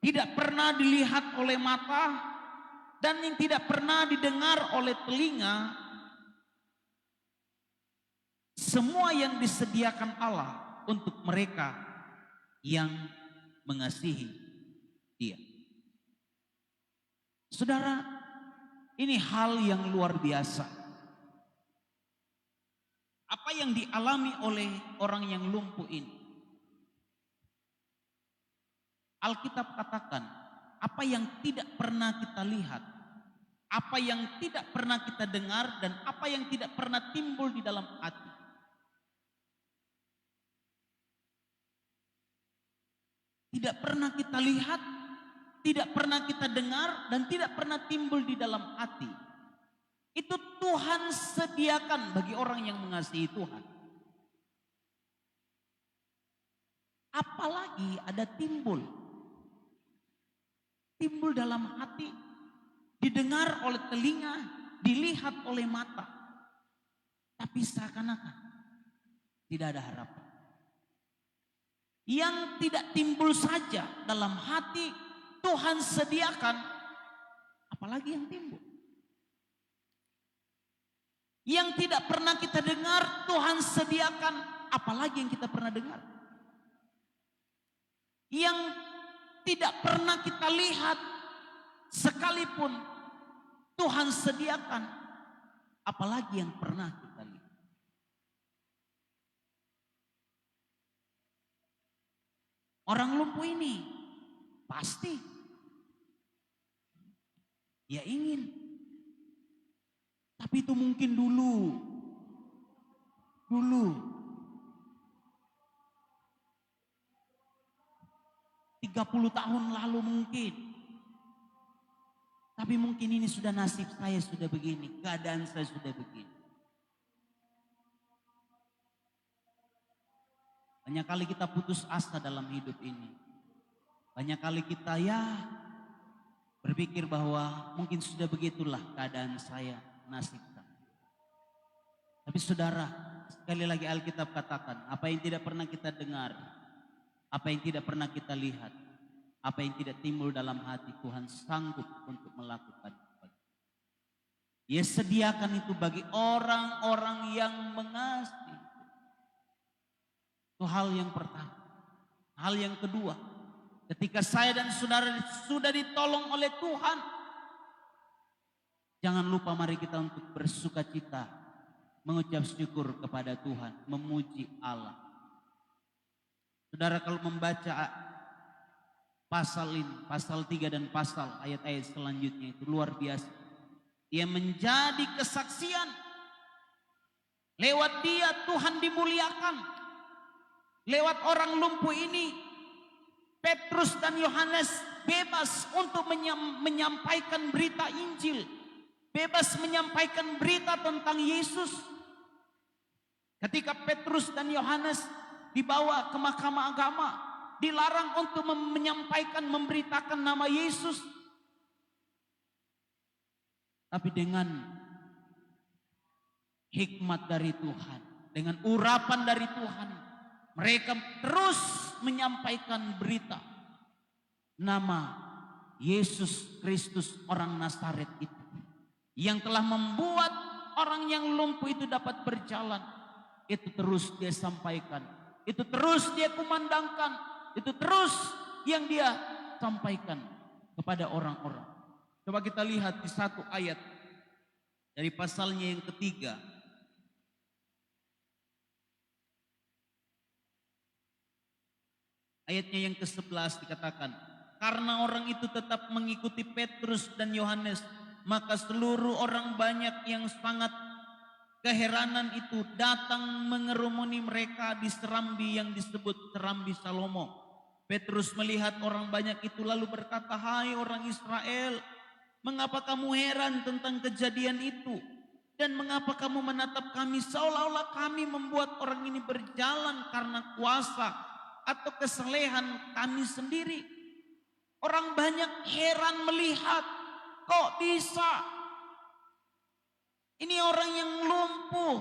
tidak pernah dilihat oleh mata, dan yang tidak pernah didengar oleh telinga, semua yang disediakan Allah untuk mereka yang mengasihi Dia. Saudara, ini hal yang luar biasa. Apa yang dialami oleh orang yang lumpuh ini? Alkitab katakan, apa yang tidak pernah kita lihat, apa yang tidak pernah kita dengar, dan apa yang tidak pernah timbul di dalam hati. tidak pernah kita lihat, tidak pernah kita dengar, dan tidak pernah timbul di dalam hati. Itu Tuhan sediakan bagi orang yang mengasihi Tuhan. Apalagi ada timbul dalam hati, didengar oleh telinga, dilihat oleh mata, tapi seakan-akan tidak ada harapan. Yang tidak timbul saja dalam hati Tuhan sediakan, apalagi yang timbul. Yang tidak pernah kita dengar Tuhan sediakan, apalagi yang kita pernah dengar. Yang tidak pernah kita lihat sekalipun Tuhan sediakan, apalagi yang pernah kita lihat. Orang lumpuh ini pasti dia ingin, tapi itu mungkin dulu 30 tahun lalu mungkin. Tapi mungkin ini sudah nasib saya sudah begini, keadaan saya sudah begini. Banyak kali kita putus asa dalam hidup ini. Banyak kali kita berpikir bahwa mungkin sudah begitulah keadaan saya, nasib saya. Tapi saudara, sekali lagi Alkitab katakan, apa yang tidak pernah kita dengar, apa yang tidak pernah kita lihat, apa yang tidak timbul dalam hati, Tuhan sanggup untuk melakukan. Dia sediakan itu bagi orang-orang yang mengasihi. Itu hal yang pertama. Hal yang kedua, ketika saya dan saudara sudah ditolong oleh Tuhan, jangan lupa mari kita untuk bersuka cita, mengucap syukur kepada Tuhan, memuji Allah. Saudara kalau membaca pasal ini, pasal 3 dan pasal ayat-ayat selanjutnya itu luar biasa. Dia menjadi kesaksian. Lewat dia Tuhan dimuliakan. Lewat orang lumpuh ini, Petrus dan Yohanes bebas untuk menyampaikan berita Injil. Bebas menyampaikan berita tentang Yesus. Ketika Petrus dan Yohanes dibawa ke mahkamah agama, dilarang untuk menyampaikan, memberitakan nama Yesus. Tapi dengan hikmat dari Tuhan, dengan urapan dari Tuhan, mereka terus menyampaikan berita nama Yesus Kristus orang Nazaret itu, yang telah membuat orang yang lumpuh itu dapat berjalan. Itu terus dia sampaikan, itu terus dia kumandangkan, itu terus yang dia sampaikan kepada orang-orang. Coba kita lihat di satu ayat dari pasalnya yang ketiga. Ayatnya yang ke-11 dikatakan, karena orang itu tetap mengikuti Petrus dan Yohanes, maka seluruh orang banyak yang sangat keheranan itu datang mengerumuni mereka di serambi yang disebut serambi Salomo. Petrus melihat orang banyak itu lalu berkata, hai orang Israel, mengapa kamu heran tentang kejadian itu? Dan mengapa kamu menatap kami seolah-olah kami membuat orang ini berjalan karena kuasa atau kesalehan kami sendiri? Orang banyak heran melihat, kok bisa? Ini orang yang lumpuh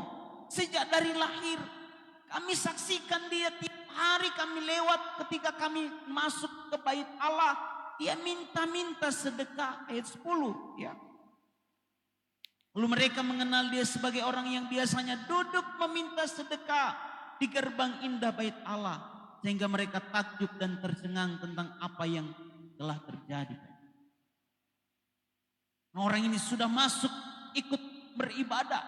sejak dari lahir. Kami saksikan dia tiap hari kami lewat ketika kami masuk ke bait Allah. Dia minta-minta sedekah, ayat 10 ya. Lalu mereka mengenal dia sebagai orang yang biasanya duduk meminta sedekah di gerbang indah bait Allah. Sehingga mereka takjub dan tercengang tentang apa yang telah terjadi. Nah, orang ini sudah masuk ikut beribadah.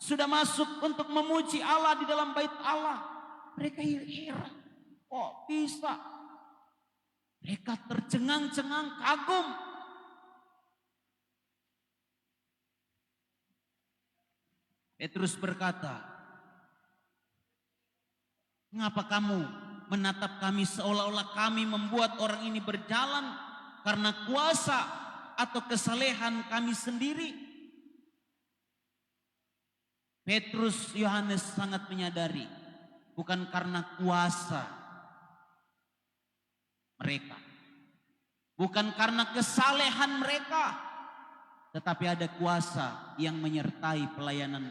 Sudah masuk untuk memuji Allah di dalam bait Allah. Mereka heran. Kok bisa? Mereka tercengang-cengang, kagum. Petrus berkata, mengapa kamu menatap kami seolah-olah kami membuat orang ini berjalan karena kuasa atau kesalehan kami sendiri. Petrus, Yohanes sangat menyadari bukan karena kuasa mereka, bukan karena kesalehan mereka, tetapi ada kuasa yang menyertai pelayanan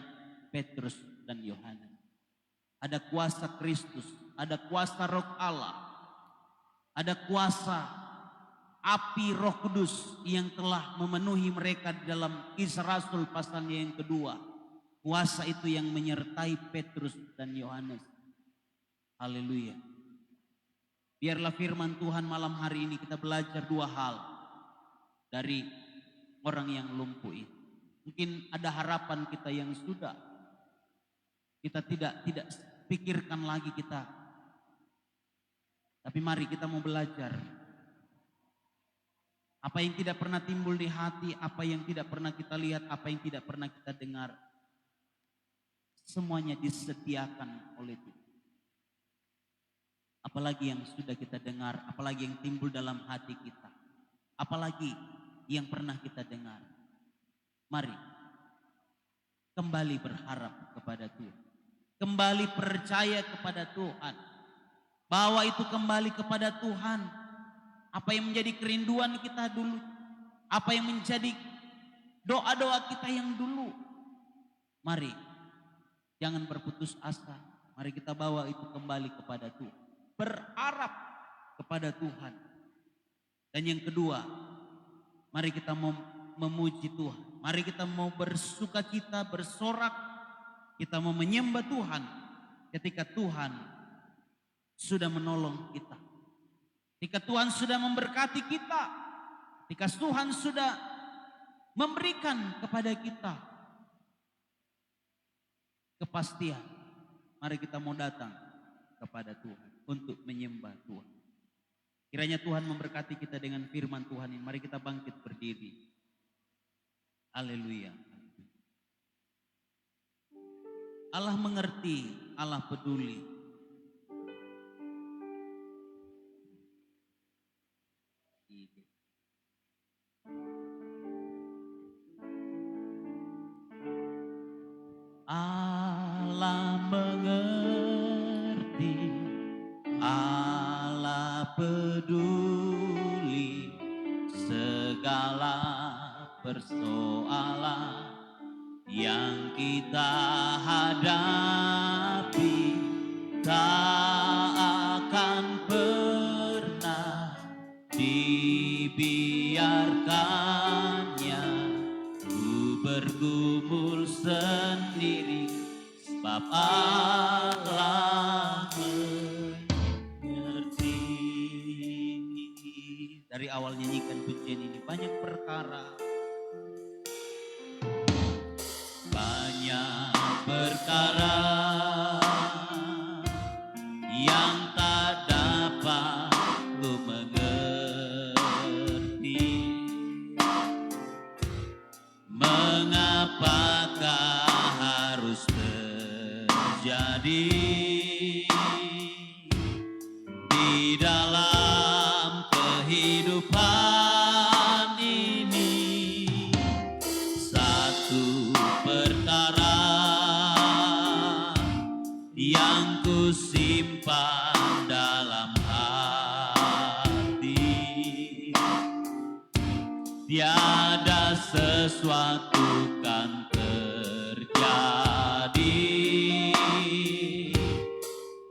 Petrus dan Yohanes. Ada kuasa Kristus, ada kuasa Roh Allah, ada kuasa api Roh Kudus yang telah memenuhi mereka di dalam Kisah Rasul pasalnya yang kedua. Kuasa itu yang menyertai Petrus dan Yohanes. Haleluya. Biarlah firman Tuhan malam hari ini kita belajar dua hal dari orang yang lumpuh itu. Mungkin ada harapan kita yang sudah kita tidak pikirkan lagi kita. Tapi mari kita mau belajar. Apa yang tidak pernah timbul di hati, apa yang tidak pernah kita lihat, apa yang tidak pernah kita dengar. Semuanya disediakan oleh Tuhan. Apalagi yang sudah kita dengar, apalagi yang timbul dalam hati kita. Apalagi yang pernah kita dengar. Mari kembali berharap kepada Tuhan. Kembali percaya kepada Tuhan. Bawa itu kembali kepada Tuhan. Apa yang menjadi kerinduan kita dulu. Apa yang menjadi doa-doa kita yang dulu. Mari, jangan berputus asa. Mari kita bawa itu kembali kepada Tuhan. Berharap kepada Tuhan. Dan yang kedua, mari kita mau memuji Tuhan. Mari kita mau bersukacita, bersorak. Kita mau menyembah Tuhan ketika Tuhan sudah menolong kita. Ketika Tuhan sudah memberkati kita. Ketika Tuhan sudah memberikan kepada kita kepastian. Mari kita mau datang kepada Tuhan untuk menyembah Tuhan. Kiranya Tuhan memberkati kita dengan firman Tuhan ini. Mari kita bangkit berdiri. Haleluya. Allah mengerti, Allah peduli. Allah mengerti, Allah peduli segala persoalan yang kita hadapi. Tak akan pernah dibiarkannya ku bergumul sendiri, sebab Allah mengerti. Dari awal nyanyikan pujian ini banyak perkara. Banyak perkara yang tak dapat ku mengerti. Mengapakah harus terjadi di dalam kehidupan ini? Satu perkara yang ku simpan dalam hati, tiada sesuatu kan terjadi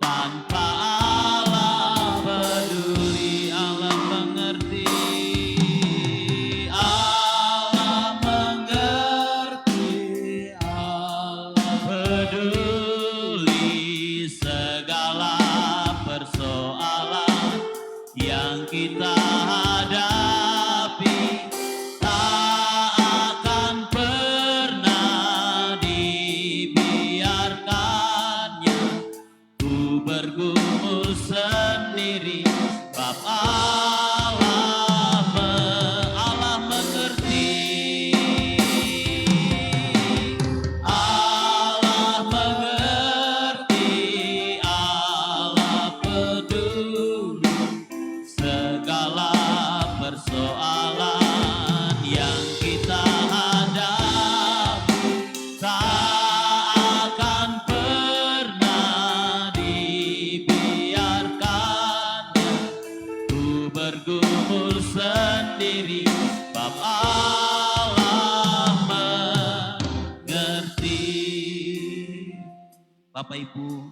tanpa Allah peduli. Allah mengerti, Allah mengerti, Allah peduli segala persoalan yang kita hadapi. Tak akan pernah Bapak Ibu,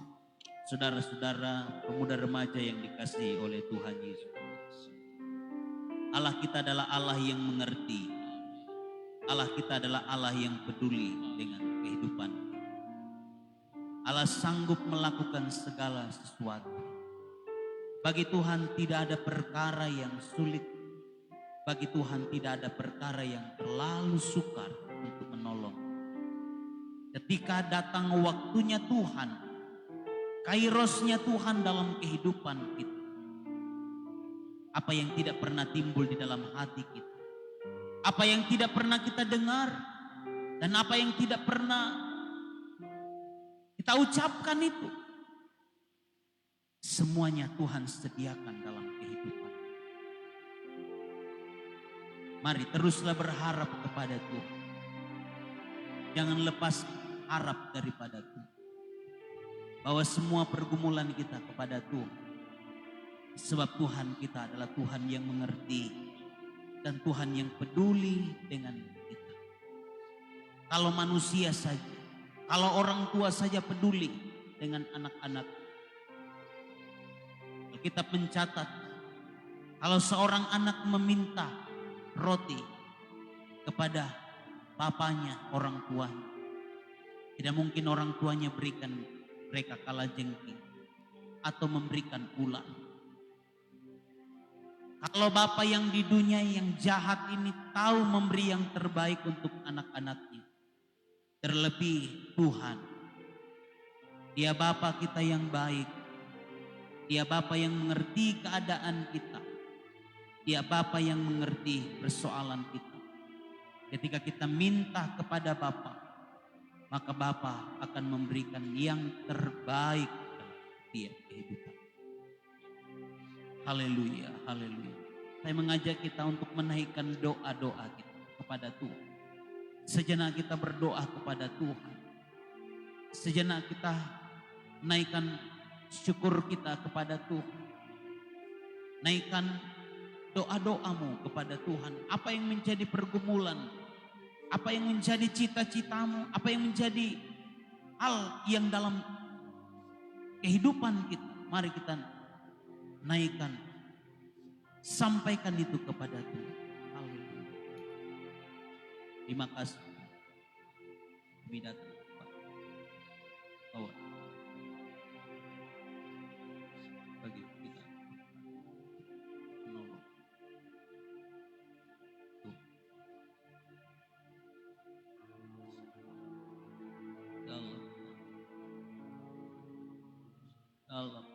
saudara-saudara, pemuda remaja yang dikasihi oleh Tuhan Yesus. Allah kita adalah Allah yang mengerti. Allah kita adalah Allah yang peduli dengan kehidupan. Allah sanggup melakukan segala sesuatu. Bagi Tuhan tidak ada perkara yang sulit. Bagi Tuhan tidak ada perkara yang terlalu sukar untuk menolong. Ketika datang waktunya Tuhan, kairosnya Tuhan dalam kehidupan kita. Apa yang tidak pernah timbul di dalam hati kita. Apa yang tidak pernah kita dengar. Dan apa yang tidak pernah kita ucapkan itu. Semuanya Tuhan sediakan dalam kehidupan. Mari teruslah berharap kepada Tuhan. Jangan lepas harap daripada Tuhan. Bahwa semua pergumulan kita kepada Tuhan. Sebab Tuhan kita adalah Tuhan yang mengerti. Dan Tuhan yang peduli dengan kita. Kalau manusia saja. Kalau orang tua saja peduli dengan anak-anak. Kita mencatat. Kalau seorang anak meminta roti kepada papanya, orang tuanya. Tidak mungkin orang tuanya berikan mereka kalajengking atau memberikan ular. Kalau bapak yang di dunia yang jahat ini tahu memberi yang terbaik untuk anak-anaknya. Terlebih Tuhan. Dia Bapa kita yang baik. Dia Bapa yang mengerti keadaan kita. Dia Bapa yang mengerti persoalan kita. Ketika kita minta kepada Bapa, maka Bapa akan memberikan yang terbaik dalam setiap kehidupan. Haleluya, haleluya. Saya mengajak kita untuk menaikkan doa-doa kita kepada Tuhan. Sejenak kita berdoa kepada Tuhan. Sejenak kita naikkan syukur kita kepada Tuhan. Naikkan doa-doamu kepada Tuhan. Apa yang menjadi pergumulan, apa yang menjadi cita-citamu, apa yang menjadi hal yang dalam kehidupan kita. Mari kita naikkan, sampaikan itu kepada Tuhan. Haleluya. Terima kasih. Kami datang Bapak. Bagi kita menolong. Tuh. Dalam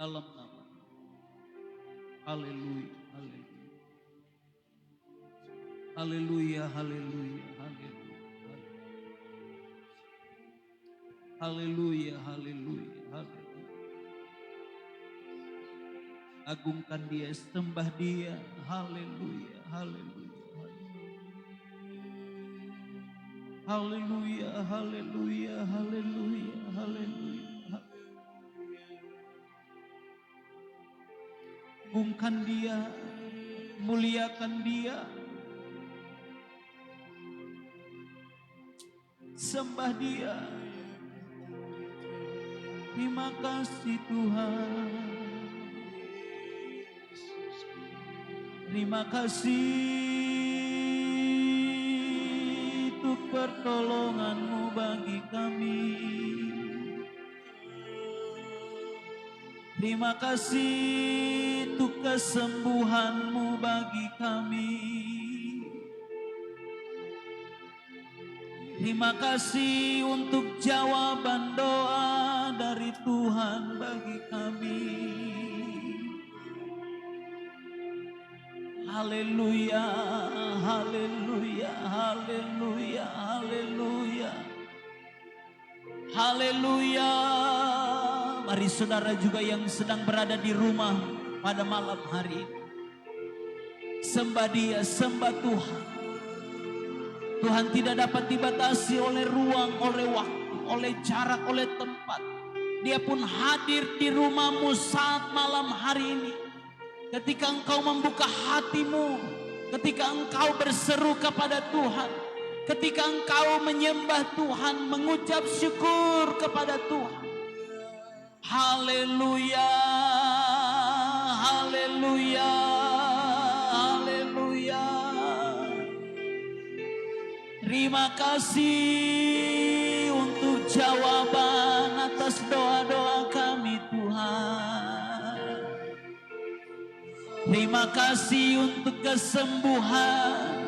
dalam nama. Haleluya, haleluya. Haleluya, haleluya, haleluya. Haleluya, haleluya, haleluya. Agungkan Dia, sembah Dia. Haleluya, haleluya. Haleluya, haleluya, haleluya, haleluya. Agungkan Dia, muliakan Dia, sembah Dia. Terima kasih Tuhan, terima kasih untuk pertolongan-Mu bagi kami. Terima kasih untuk kesembuhan-Mu bagi kami. Terima kasih untuk jawaban doa dari Tuhan bagi kami. Haleluya, haleluya, haleluya, haleluya. Haleluya. Mari saudara juga yang sedang berada di rumah pada malam hari ini. Sembah Dia, sembah Tuhan. Tuhan tidak dapat dibatasi oleh ruang, oleh waktu, oleh jarak, oleh tempat. Dia pun hadir di rumahmu saat malam hari ini. Ketika engkau membuka hatimu, ketika engkau berseru kepada Tuhan, ketika engkau menyembah Tuhan, mengucap syukur kepada Tuhan. Haleluya, haleluya, haleluya. Terima kasih untuk jawaban atas doa-doa kami Tuhan. Terima kasih untuk kesembuhan.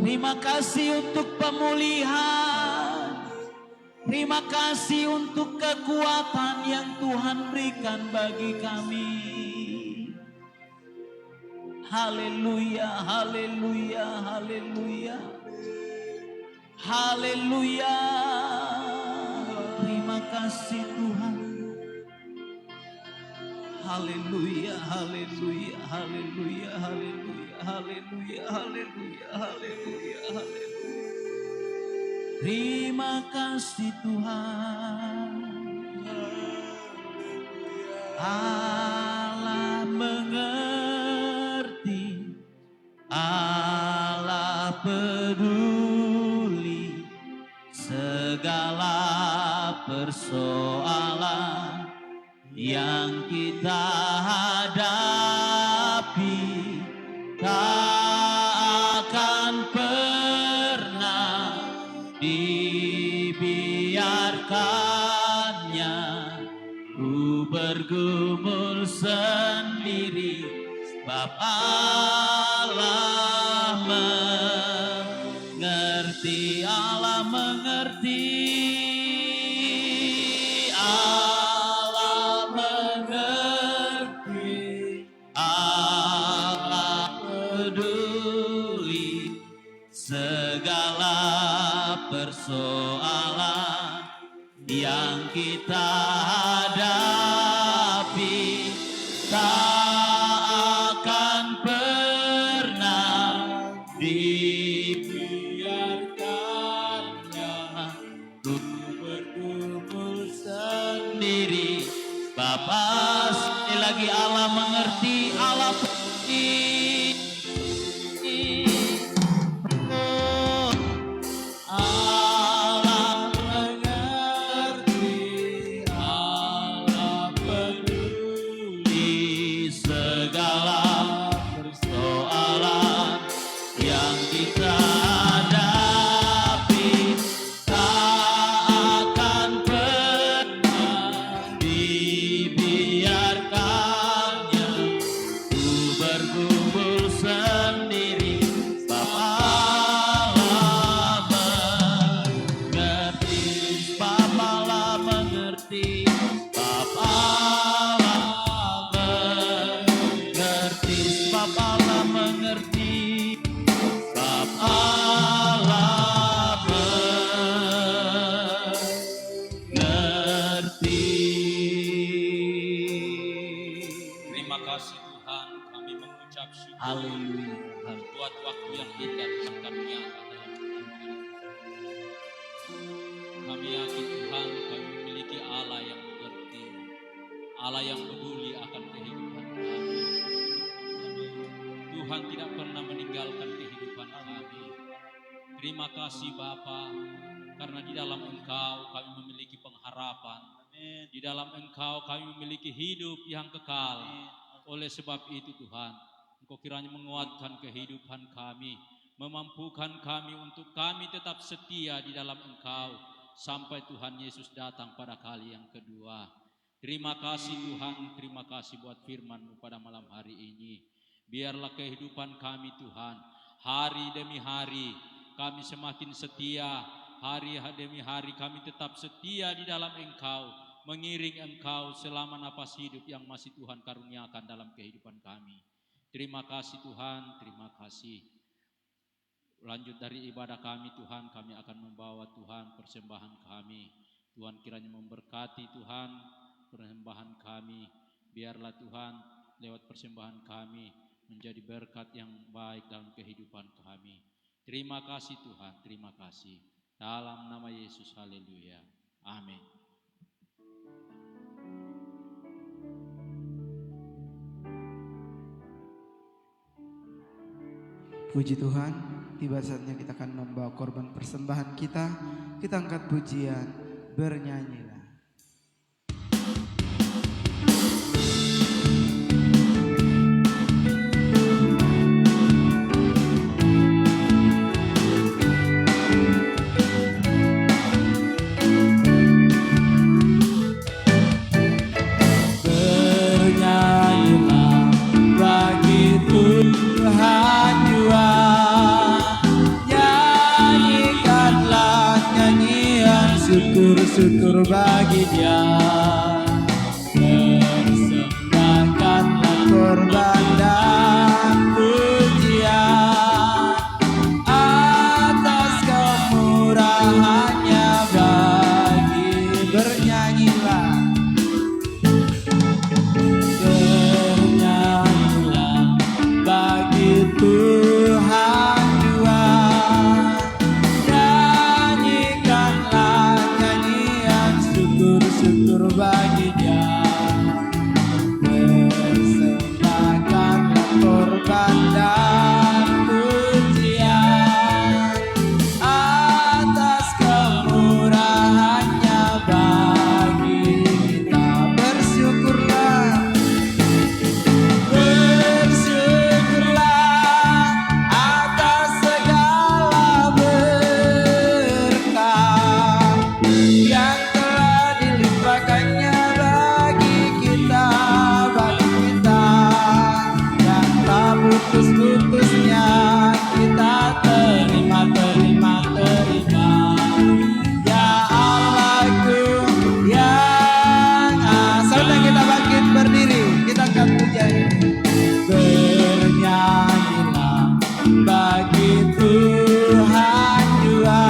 Terima kasih untuk pemulihan. Terima kasih untuk kekuatan yang Tuhan berikan bagi kami. Haleluya, haleluya, haleluya. Haleluya. Terima kasih Tuhan. Haleluya, haleluya, haleluya, haleluya, haleluya, haleluya, haleluya, haleluya. Terima kasih Tuhan. Allah mengerti, Allah peduli segala persoalan yang kita hadapi. Tak akan pernah dibiarkannya ku bergumul sendiri, sebab Allah mengerti, Allah mengerti, Allah mengerti, Allah peduli segala persoalan yang kita hadapi. Tak akan pernah dibiarkannya ku bergumul sendiri. Bapa, sekali lagi Allah mengerti, Allah peduli. Allah mengerti, Allah peduli segala persoalan yang kita hadapi. Tak akan pernah dibiarkannya ku bergumul sendiri. Bapa Allah mengerti, Bapa Allah mengerti, Bapa Allah mengerti, Bapa Allah mengerti. Terima kasih Tuhan, kami mengucap syukur Haleluya. buat waktu yang indah Tuhan karuniakan dalam hidup kami. Kami yakin Tuhan, kami memiliki Allah yang mengerti, Allah yang peduli akan kehidupan kami. Tuhan tidak pernah meninggalkan kehidupan kami. Terima kasih Bapa, karena di dalam Engkau kami memiliki pengharapan. Di dalam Engkau kami memiliki hidup yang kekal. Oleh sebab itu Tuhan, Engkau kiranya menguatkan kehidupan kami, memampukan kami untuk kami tetap setia di dalam Engkau sampai Tuhan Yesus datang pada kali yang kedua. Terima kasih Tuhan, terima kasih buat firman-Mu pada malam hari ini. Biarlah kehidupan kami Tuhan, hari demi hari kami semakin setia, hari demi hari kami tetap setia di dalam Engkau, mengiring Engkau selama napas hidup yang masih Tuhan karuniakan dalam kehidupan kami. Terima kasih Tuhan, terima kasih. Lanjut dari ibadah kami Tuhan, kami akan membawa Tuhan persembahan kami. Tuhan kiranya memberkati Tuhan persembahan kami. Biarlah Tuhan lewat persembahan kami, menjadi berkat yang baik dalam kehidupan kami. Terima kasih Tuhan, terima kasih. Dalam nama Yesus, haleluya. Amin. Puji Tuhan, tiba saatnya kita akan membawa korban persembahan kita. Kita angkat pujian, bernyanyilah. Bernyanyilah bagi Tuhan jua, nyanyikanlah nyanyian syukur-syukur bagi Dia. Persembahkanlah korban dan pujian atas kemurahannya bagi. Bernyanyilah, bernyanyilah bagi Tuhan jua, nyanyikanlah nyanyian syukur-syukur bagi Dia. Persembahkanlah korban dan pujian atas kemurahannya bagi kita. Bersyukurlah, bersyukurlah atas segala berkat yang telah dilimpahkannya bagi kita, yang tak putus-putusnya kita terima. Ya Allahku yang sampai kita bangkit berdiri, kita akan pujian ini. Bernyanyilah bagi Tuhan jua,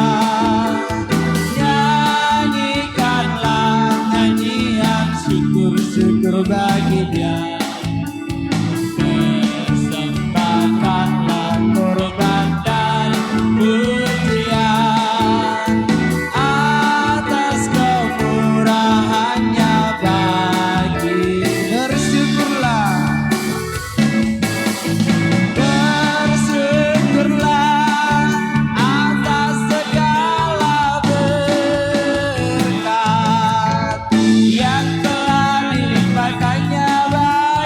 nyanyikanlah nyanyian syukur-syukur bagi Dia. Persembahkanlah korban dan pujian atas kemurahannya bagi. Bersyukurlah, bersyukurlah atas segala berkat yang telah dilimpahkannya bagi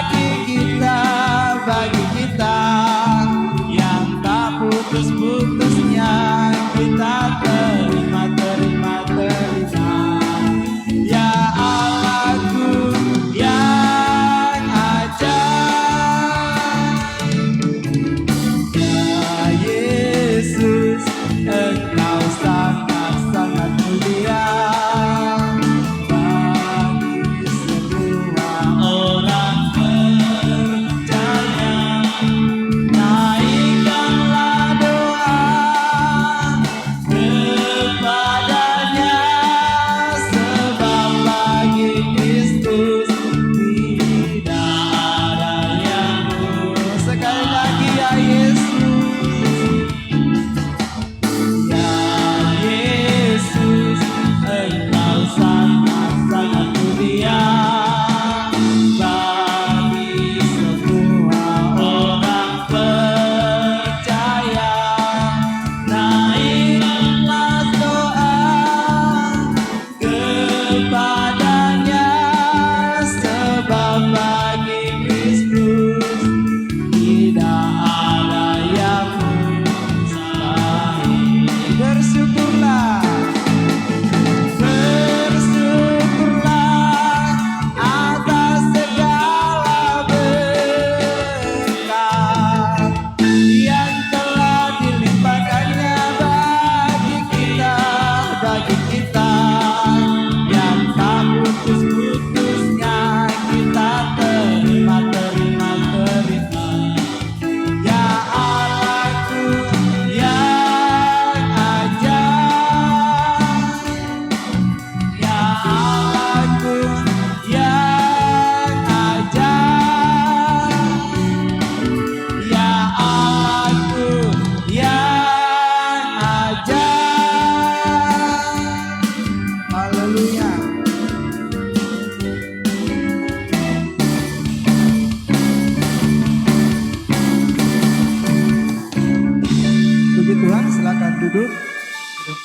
duduk.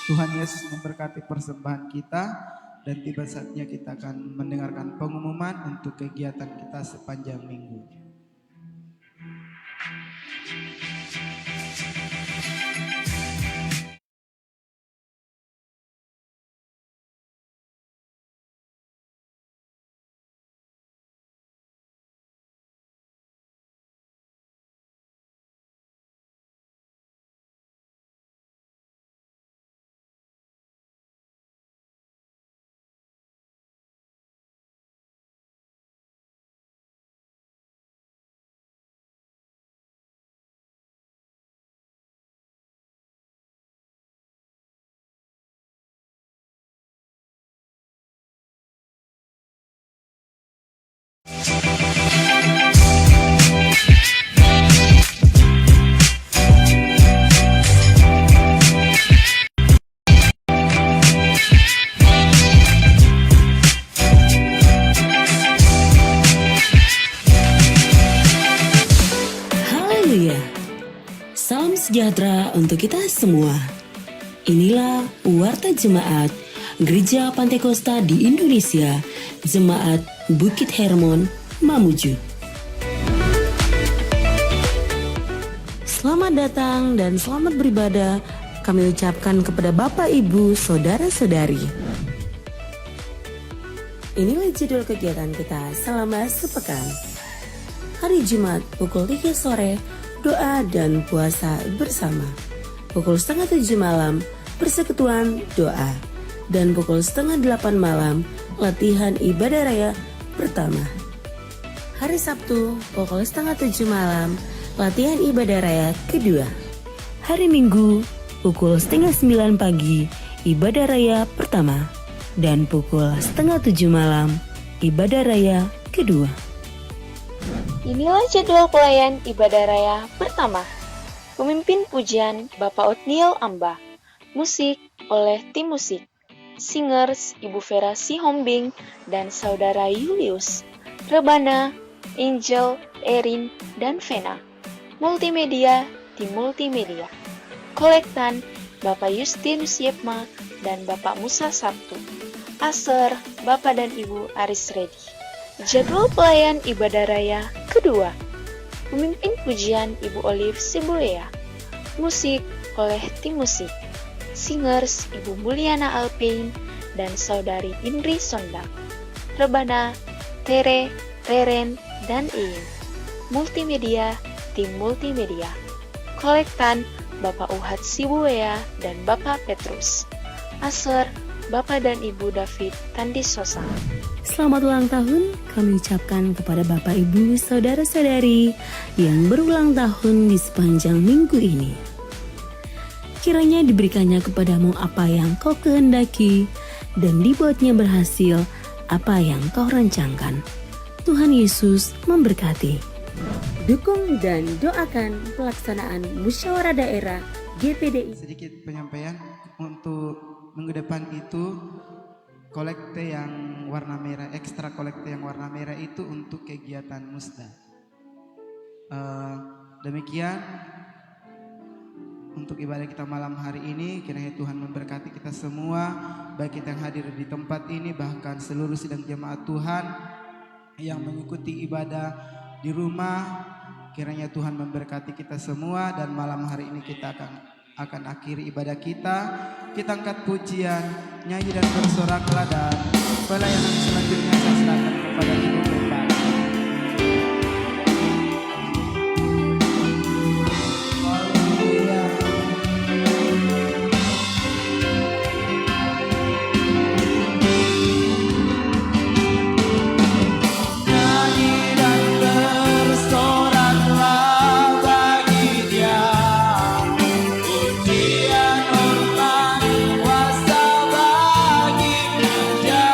Tuhan Yesus memberkati persembahan kita dan tiba saatnya kita akan mendengarkan pengumuman untuk kegiatan kita sepanjang minggu. Haleluya. Salam sejahtera untuk kita semua. Inilah Warta Jemaat Gereja Pantekosta di Indonesia, Jemaat Bukit Hermon, Mamuju. Selamat datang dan selamat beribadah kami ucapkan kepada Bapak, Ibu, Saudara-saudari. Inilah jadwal kegiatan kita selama sepekan. Hari Jumat pukul 3 sore, doa dan puasa bersama. Pukul 6:30 malam, persekutuan doa. Dan pukul 7:30 malam, latihan ibadah raya pertama. Hari Sabtu pukul 6:30 malam, latihan ibadah raya kedua. Hari Minggu pukul 8:30 pagi, ibadah raya pertama. Dan pukul 6:30 malam, ibadah raya kedua. Inilah jadwal pelayan ibadah raya pertama. Pemimpin pujian Bapak Otniel Amba. Musik oleh tim musik. Singers Ibu Vera Sihombing dan Saudara Julius. Rebana, Angel, Erin, dan Vena. Multimedia, tim multimedia. Kolektan Bapak Justinus Yepma dan Bapak Musa Sabtu. Aser, Bapak dan Ibu Aris Redi. Jadwal pelayan ibadah raya kedua. Pemimpin pujian Ibu Olive Sibulea. Musik oleh tim musik. Singers Ibu Mulyana Alpain dan Saudari Indri Sondak. Rebana, Tere, Reren, dan Iin. Multimedia, tim multimedia. Kolektan Bapak Uhad Sibuea dan Bapak Petrus. Aser, Bapak dan Ibu David Tandi Sosa. Selamat ulang tahun kami ucapkan kepada Bapak, Ibu, Saudara-saudari yang berulang tahun di sepanjang minggu ini. Kiranya diberikannya kepadamu apa yang kau kehendaki dan dibuatnya berhasil apa yang kau rancangkan. Tuhan Yesus memberkati. Dukung dan doakan pelaksanaan musyawarah daerah GPDI. Sedikit penyampaian untuk minggu depan itu kolekte yang warna merah, ekstra kolekte yang warna merah itu untuk kegiatan musda. Demikian untuk ibadah kita malam hari ini. Kiranya Tuhan memberkati kita semua, baik kita yang hadir di tempat ini, bahkan seluruh sidang jemaat Tuhan yang mengikuti ibadah di rumah. Kiranya Tuhan memberkati kita semua dan malam hari ini kita akan akhiri ibadah kita. Kita angkat pujian, nyanyi dan bersoraklah, dan pelayanan selanjutnya saya serahkan kepada Ibu Gembala. Kuasa bagi puja,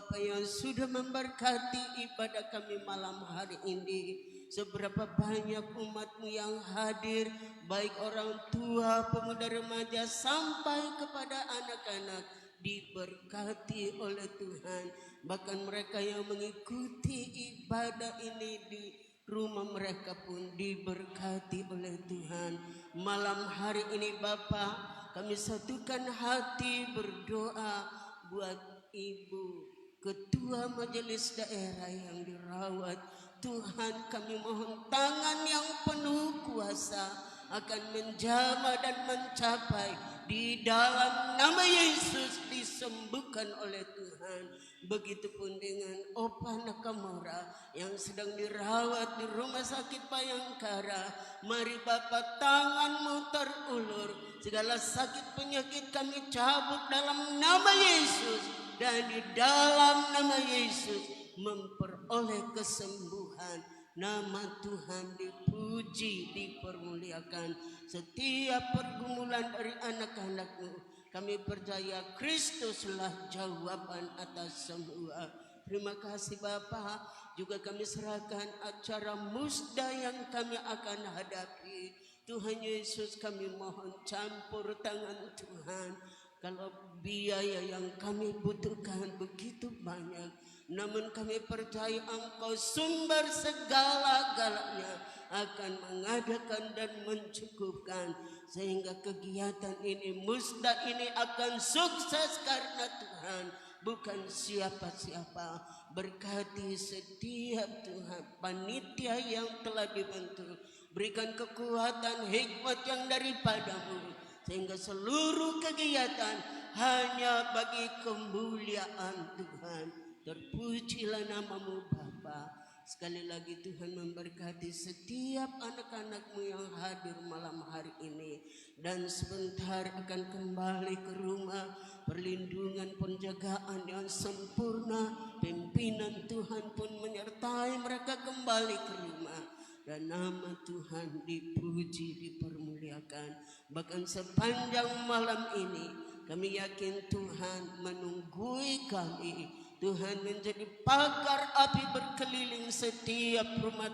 Bapak yang sudah memberkati ibadah kami malam hari ini. Seberapa banyak umat-Mu yang hadir, baik orang tua, pemuda remaja, sampai kepada anak-anak, diberkati oleh Tuhan. Bahkan mereka yang mengikuti ibadah ini di rumah mereka pun diberkati oleh Tuhan. Malam hari ini Bapak, kami satukan hati berdoa buat Ibu Ketua Majelis Daerah yang dirawat. Tuhan, kami mohon tangan yang penuh kuasa akan menjamah dan mencapai di dalam nama Yesus, disembuhkan oleh Tuhan. Begitupun dengan Opa Nakamura yang sedang dirawat di Rumah Sakit Bayangkara. Mari Bapak, tangan-Mu terulur, segala sakit penyakit kami cabut dalam nama Yesus, dan di dalam nama Yesus memperoleh kesembuhan. Nama Tuhan dipuji, dipermuliakan. Setiap pergumulan dari anak-anak-Mu, kami percaya Kristuslah jawaban atas semua. Terima kasih Bapak. Juga kami serahkan acara musda yang kami akan hadapi. Tuhan Yesus, kami mohon campur tangan Tuhan. Kalau biaya yang kami butuhkan begitu banyak, namun kami percaya Engkau sumber segala-galanya akan mengadakan dan mencukupkan, sehingga kegiatan ini, musda ini akan sukses karena Tuhan, bukan siapa-siapa. Berkati setiap Tuhan panitia yang telah dibentuk, berikan kekuatan hikmat yang daripada-Mu, sehingga seluruh kegiatan hanya bagi kemuliaan Tuhan. Terpujilah nama-Mu Bapa. Sekali lagi Tuhan memberkati setiap anak-anak-Mu yang hadir malam hari ini, dan sebentar akan kembali ke rumah. Perlindungan penjagaan yang sempurna, pimpinan Tuhan pun menyertai mereka kembali ke rumah, dan nama Tuhan dipuji, dipermuliakan. Bahkan sepanjang malam ini kami yakin Tuhan menunggui kami. Tuhan menjadi pagar api berkeliling setiap rumah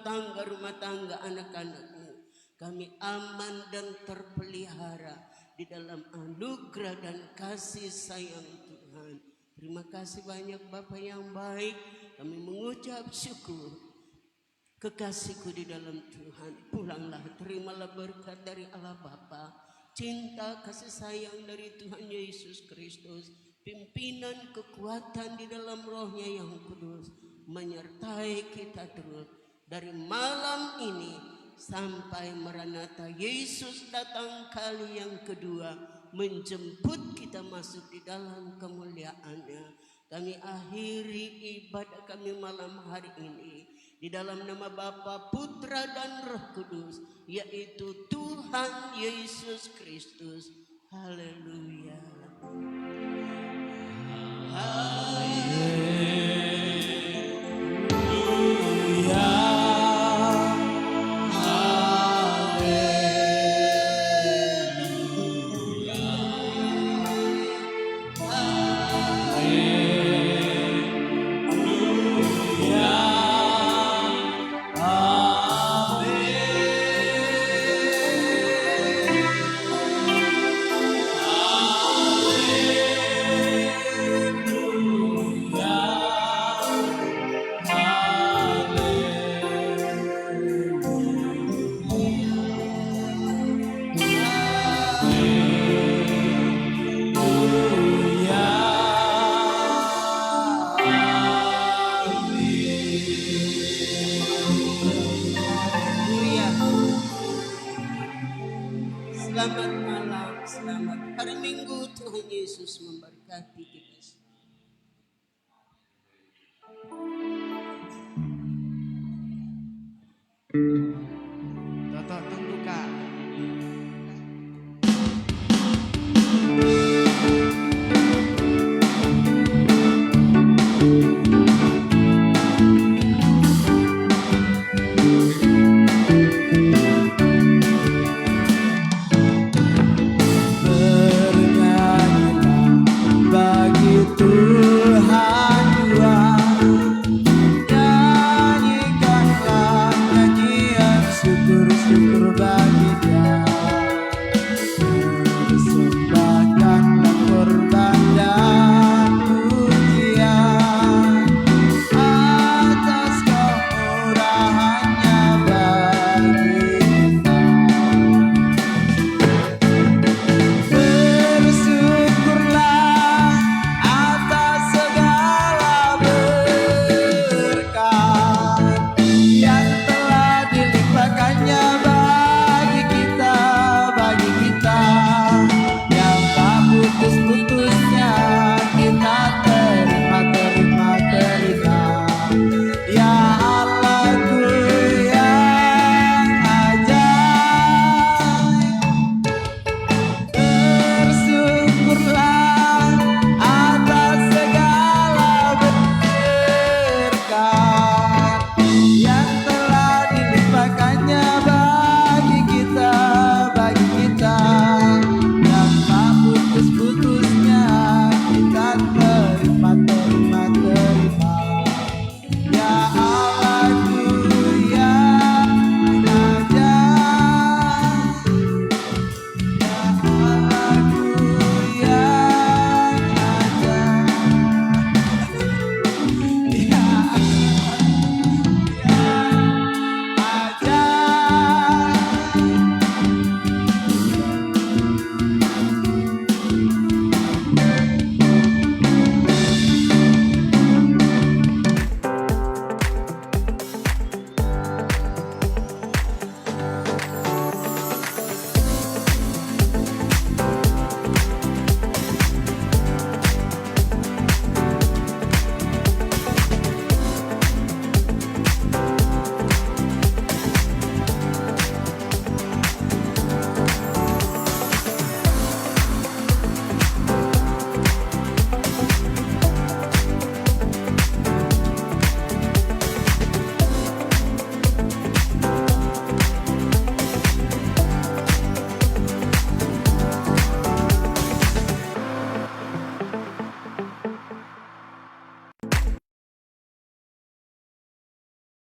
tangga anak-anak-Mu. Kami aman dan terpelihara di dalam anugerah dan kasih sayang Tuhan. Terima kasih banyak Bapa yang baik. Kami mengucap syukur. Kekasihku di dalam Tuhan, pulanglah, terimalah berkat dari Allah Bapa, cinta kasih sayang dari Tuhan Yesus Kristus, pimpinan kekuatan di dalam Roh-Nya yang kudus menyertai kita terus dari malam ini sampai Maranatha Yesus datang kali yang kedua menjemput kita masuk di dalam kemuliaan-Nya. Kami akhiri ibadah kami malam hari ini di dalam nama Bapa, Putra dan Roh Kudus, yaitu Tuhan Yesus Kristus. Haleluya. Selamat malam, selamat hari Minggu. Tuhan Yesus memberkati kita semua.